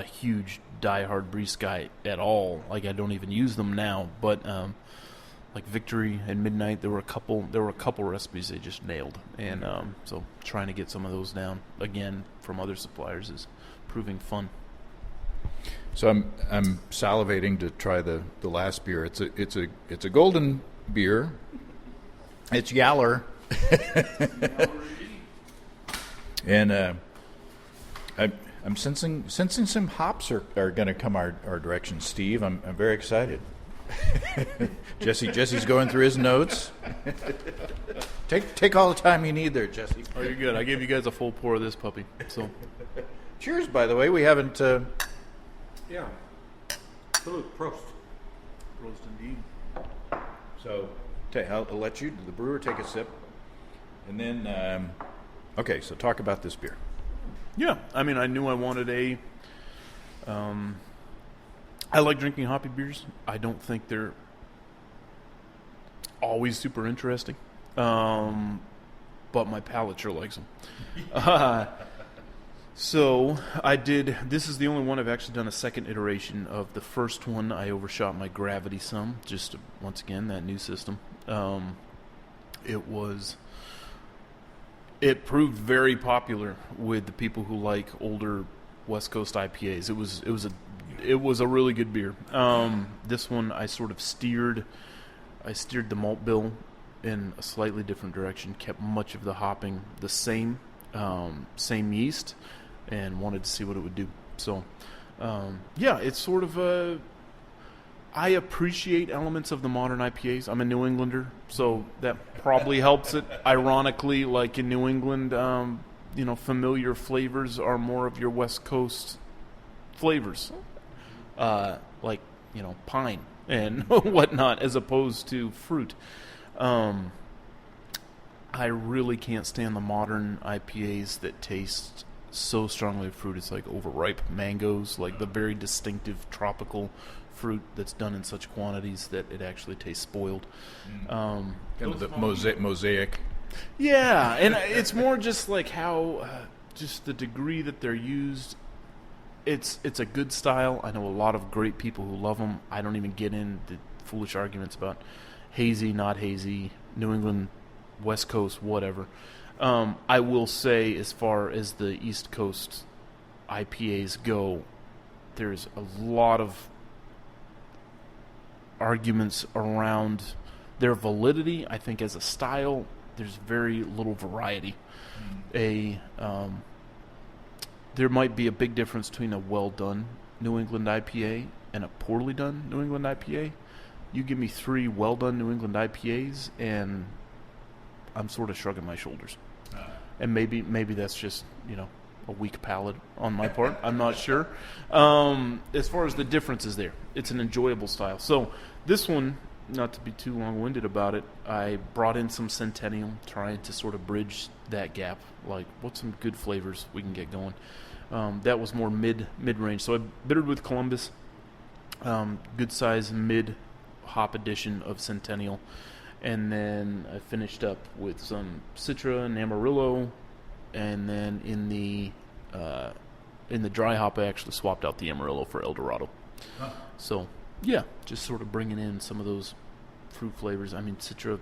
huge diehard Brees guy at all. I don't even use them now. But Victory and Midnight, there were a couple recipes they just nailed, and so trying to get some of those down again from other suppliers is proving fun. So I'm salivating to try the last beer. It's a golden beer. It's Yaller. And I'm sensing some hops are going to come our direction, Steve. I'm very excited. Jesse's going through his notes. Take all the time you need there, Jesse. Oh, you're good. I gave you guys a full pour of this puppy. So, cheers. By the way, we haven't. Yeah. Salute. Prost. Prost indeed. So, I'll let the brewer, take a sip, and then. Okay, so talk about this beer. Yeah, I mean, I knew I wanted a. I like drinking hoppy beers. I don't think they're always super interesting, but my palate sure likes them. So I did. This is the only one I've actually done a second iteration of. The first one I overshot my gravity some. Just once again that new system. It proved very popular with the people who like older West Coast IPAs. It was a really good beer. This one I sort of steered the malt bill in a slightly different direction. Kept much of the hopping the same yeast, and wanted to see what it would do. So Yeah, it's sort of a. I appreciate elements of the modern IPAs. I'm a New Englander, so that probably helps it. Ironically, like in New England, familiar flavors are more of your West Coast flavors, like pine and whatnot, as opposed to fruit. I really can't stand the modern IPAs that taste so strongly of fruit. It's like overripe mangoes, like the very distinctive tropical fruit that's done in such quantities that it actually tastes spoiled. Kind of the mosaic. Yeah, and it's more just like how, just the degree that they're used. It's a good style. I know a lot of great people who love them. I don't even get into foolish arguments about hazy, not hazy, New England, West Coast, whatever. I will say, as far as the East Coast IPAs go, there's a lot of arguments around their validity. I think as a style, there's very little variety. There might be a big difference between a well-done New England IPA and a poorly done New England IPA. You give me 3 well-done New England IPAs, and I'm sort of shrugging my shoulders. And maybe that's just, a weak palate on my part. I'm not sure. As far as the differences there, it's an enjoyable style. So this one, not to be too long-winded about it, I brought in some Centennial, trying to sort of bridge that gap. Like, what's some good flavors we can get going? That was more mid-range. So I bittered with Columbus, good size mid-hop edition of Centennial. And then I finished up with some Citra and Amarillo, and then in the dry hop, I actually swapped out the Amarillo for El Dorado. Huh. So yeah, just sort of bringing in some of those fruit flavors. I mean, Citra,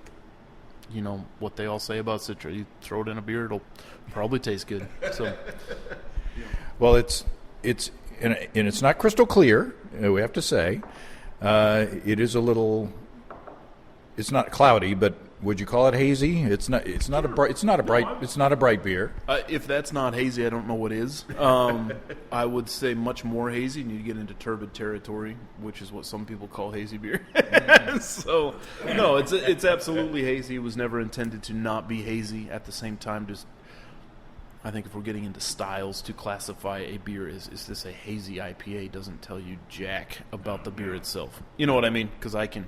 what they all say about Citra. You throw it in a beer, it'll probably taste good. So, well, it's not crystal clear. We have to say, it is a little. It's not cloudy, but would you call it hazy? It's not a bright beer. If that's not hazy, I don't know what is. I would say much more hazy, and you get into turbid territory, which is what some people call hazy beer. So, no, it's absolutely hazy. It was never intended to not be hazy. At the same time, just I think if we're getting into styles, to classify a beer is this a hazy IPA doesn't tell you jack about the beer itself. You know what I mean? Because I can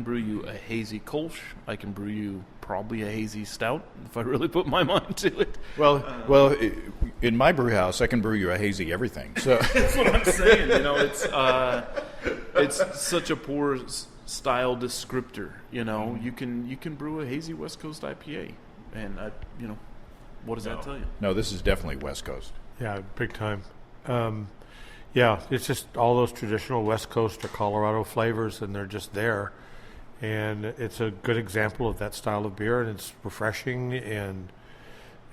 brew you a hazy Kolsch. I can brew you probably a hazy stout if I really put my mind to it. Well, in my brew house, I can brew you a hazy everything. So that's what I'm saying. It's such a poor style descriptor. You can brew a hazy West Coast IPA, and what does that tell you? No, this is definitely West Coast. Yeah, big time. It's just all those traditional West Coast or Colorado flavors, and they're just there. And it's a good example of that style of beer, and it's refreshing and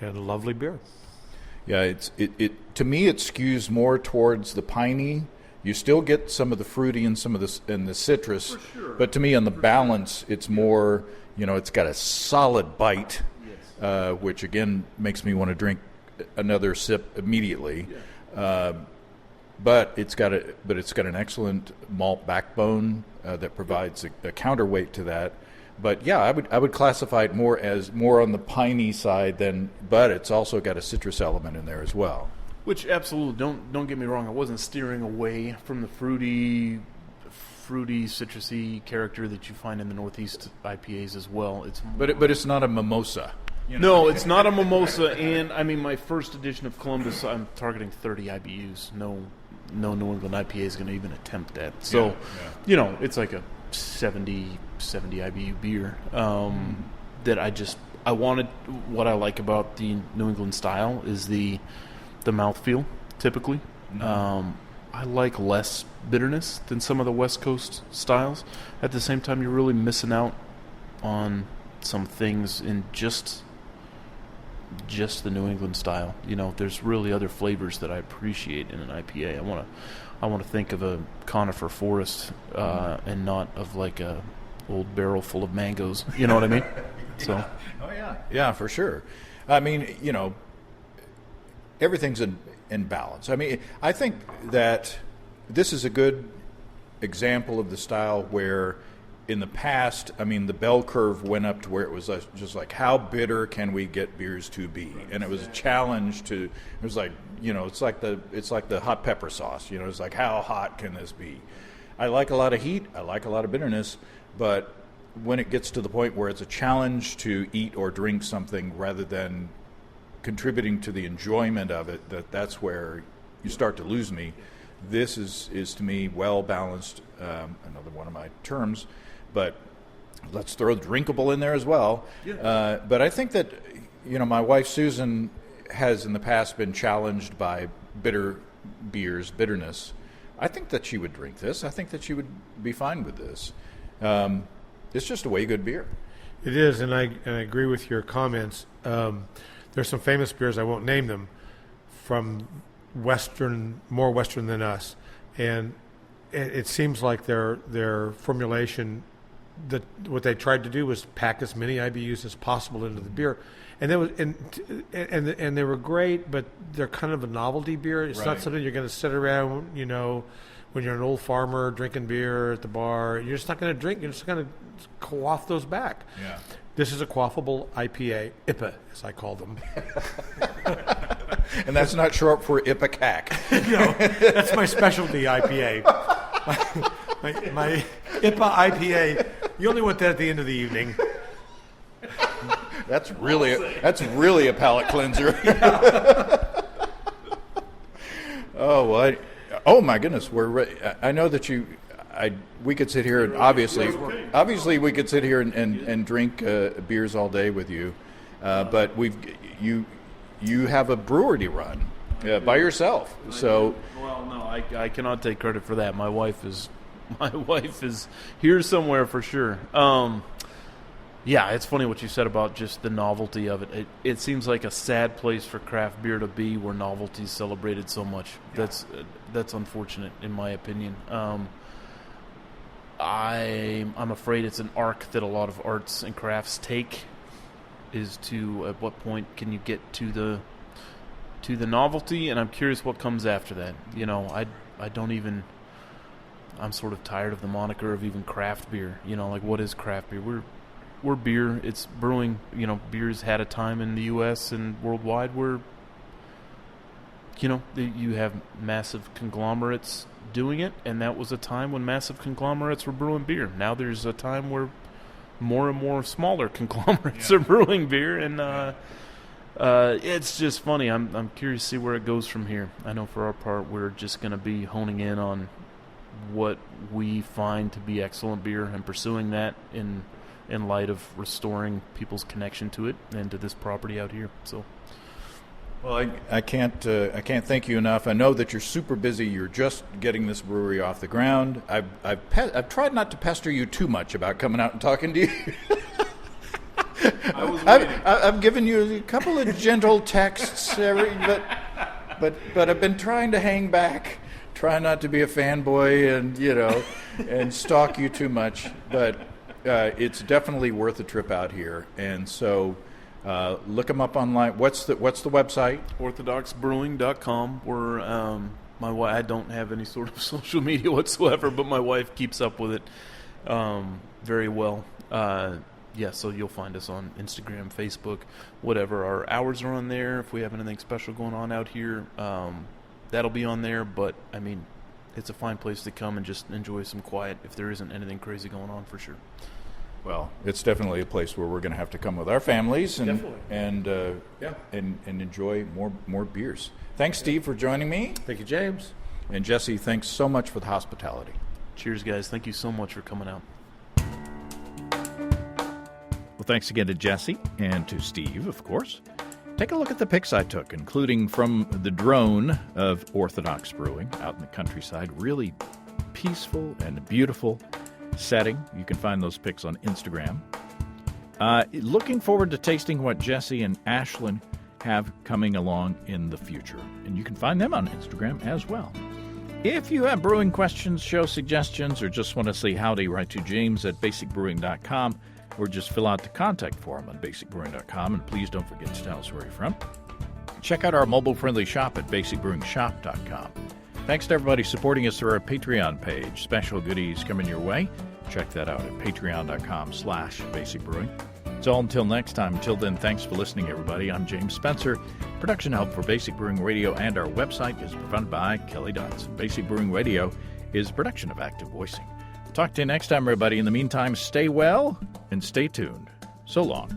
a lovely beer. Yeah, it to me it skews more towards the piney. You still get some of the fruity and some of the citrus, for sure. But to me, on the balance, it's more. It's got a solid bite. Which again makes me want to drink another sip immediately. Yeah. But it's got an excellent malt backbone that provides a counterweight to that. But yeah, I would classify it more on the piney side but it's also got a citrus element in there as well. Which absolutely don't get me wrong. I wasn't steering away from the fruity, citrusy character that you find in the Northeast IPAs as well. But it's not a mimosa. No, it's not a mimosa, and I mean my first edition of Columbus, I'm targeting 30 IBUs. No New England IPA is going to even attempt that. So, it's like a 70 IBU beer that I wanted. What I like about the New England style is the mouthfeel. Typically, I like less bitterness than some of the West Coast styles. At the same time, you're really missing out on some things in just the New England style. There's really other flavors that I appreciate in an IPA. I want to think of a conifer forest and not of like a old barrel full of mangoes. You know what I mean? So. Oh yeah, for sure. I mean, everything's in balance. I mean, I think that this is a good example of the style where in the past, I mean, the bell curve went up to where it was just like, how bitter can we get beers to be? And it was a challenge to, it was like, it's like the hot pepper sauce, it's like, how hot can this be? I like a lot of heat, I like a lot of bitterness, but when it gets to the point where it's a challenge to eat or drink something rather than contributing to the enjoyment of it, that's where you start to lose me. This is to me well balanced, another one of my terms, but let's throw drinkable in there as well. Yeah. But I think that, my wife Susan has in the past been challenged by bitter beers, bitterness. I think that she would drink this. I think that she would be fine with this. It's just a way good beer. It is, and I agree with your comments. There's some famous beers, I won't name them, from more Western than us, and it seems like their formulation, that what they tried to do was pack as many IBUs as possible into the beer, and they were great, but they're kind of a novelty beer. It's not something you're going to sit around, when you're an old farmer drinking beer at the bar. You're just not going to drink. You're just going to quaff those back. Yeah. This is a quaffable IPA, IPA, as I call them. And that's not short for Ipecac. No, that's my specialty IPA. my IPA IPA. You only want that at the end of the evening. That's really a palate cleanser. Oh my goodness, I know that we could sit here and obviously we could sit here and drink beers all day with you, but you have a brewery to run by yourself. So no, I cannot take credit for that. My wife is here somewhere for sure. Yeah, it's funny what you said about just the novelty of it. It seems like a sad place for craft beer to be, where novelty is celebrated so much. Yeah. That's unfortunate, in my opinion. I'm afraid it's an arc that a lot of arts and crafts take, is to at what point can you get to the novelty, and I'm curious what comes after that. I'm sort of tired of the moniker of even craft beer. Like, what is craft beer? We're beer. It's brewing. Beer's had a time in the U.S. and worldwide where, you have massive conglomerates doing it, and that was a time when massive conglomerates were brewing beer. Now there's a time where more and more smaller conglomerates are brewing beer, and it's just funny. I'm curious to see where it goes from here. I know for our part, we're just going to be honing in on what we find to be excellent beer and pursuing that in light of restoring people's connection to it and to this property out here. So, well, I can't thank you enough. I know that you're super busy. You're just getting this brewery off the ground. I've tried not to pester you too much about coming out and talking to you. I've given you a couple of gentle texts, but I've been trying to hang back, try not to be a fanboy and stalk you too much, but. It's definitely worth a trip out here, and so look them up online. What's the website? OrthodoxBrewing.com. Where I don't have any sort of social media whatsoever, but my wife keeps up with it very well. So you'll find us on Instagram, Facebook, whatever. Our hours are on there. If we have anything special going on out here, that'll be on there. But I mean, it's a fine place to come and just enjoy some quiet if there isn't anything crazy going on, for sure. Well, it's definitely a place where we're going to have to come with our families and enjoy more beers. Thanks, Steve, for joining me. Thank you, James. And Jesse, thanks so much for the hospitality. Cheers, guys. Thank you so much for coming out. Well, thanks again to Jesse and to Steve, of course. Take a look at the pics I took, including from the drone of Orthodox Brewing out in the countryside. Really peaceful and beautiful setting. You can find those pics on Instagram. Looking forward to tasting what Jesse and Ashlyn have coming along in the future. And you can find them on Instagram as well. If you have brewing questions, show suggestions, or just want to say howdy, write to james@basicbrewing.com, or just fill out the contact form on basicbrewing.com, and please don't forget to tell us where you're from. Check out our mobile-friendly shop at basicbrewingshop.com. Thanks to everybody supporting us through our Patreon page. Special goodies coming your way. Check that out at patreon.com/Basic Brewing. So until next time, until then, thanks for listening, everybody. I'm James Spencer. Production help for Basic Brewing Radio and our website is provided by Kelly Dodson. Basic Brewing Radio is a production of Active Voicing. Talk to you next time, everybody. In the meantime, stay well and stay tuned. So long.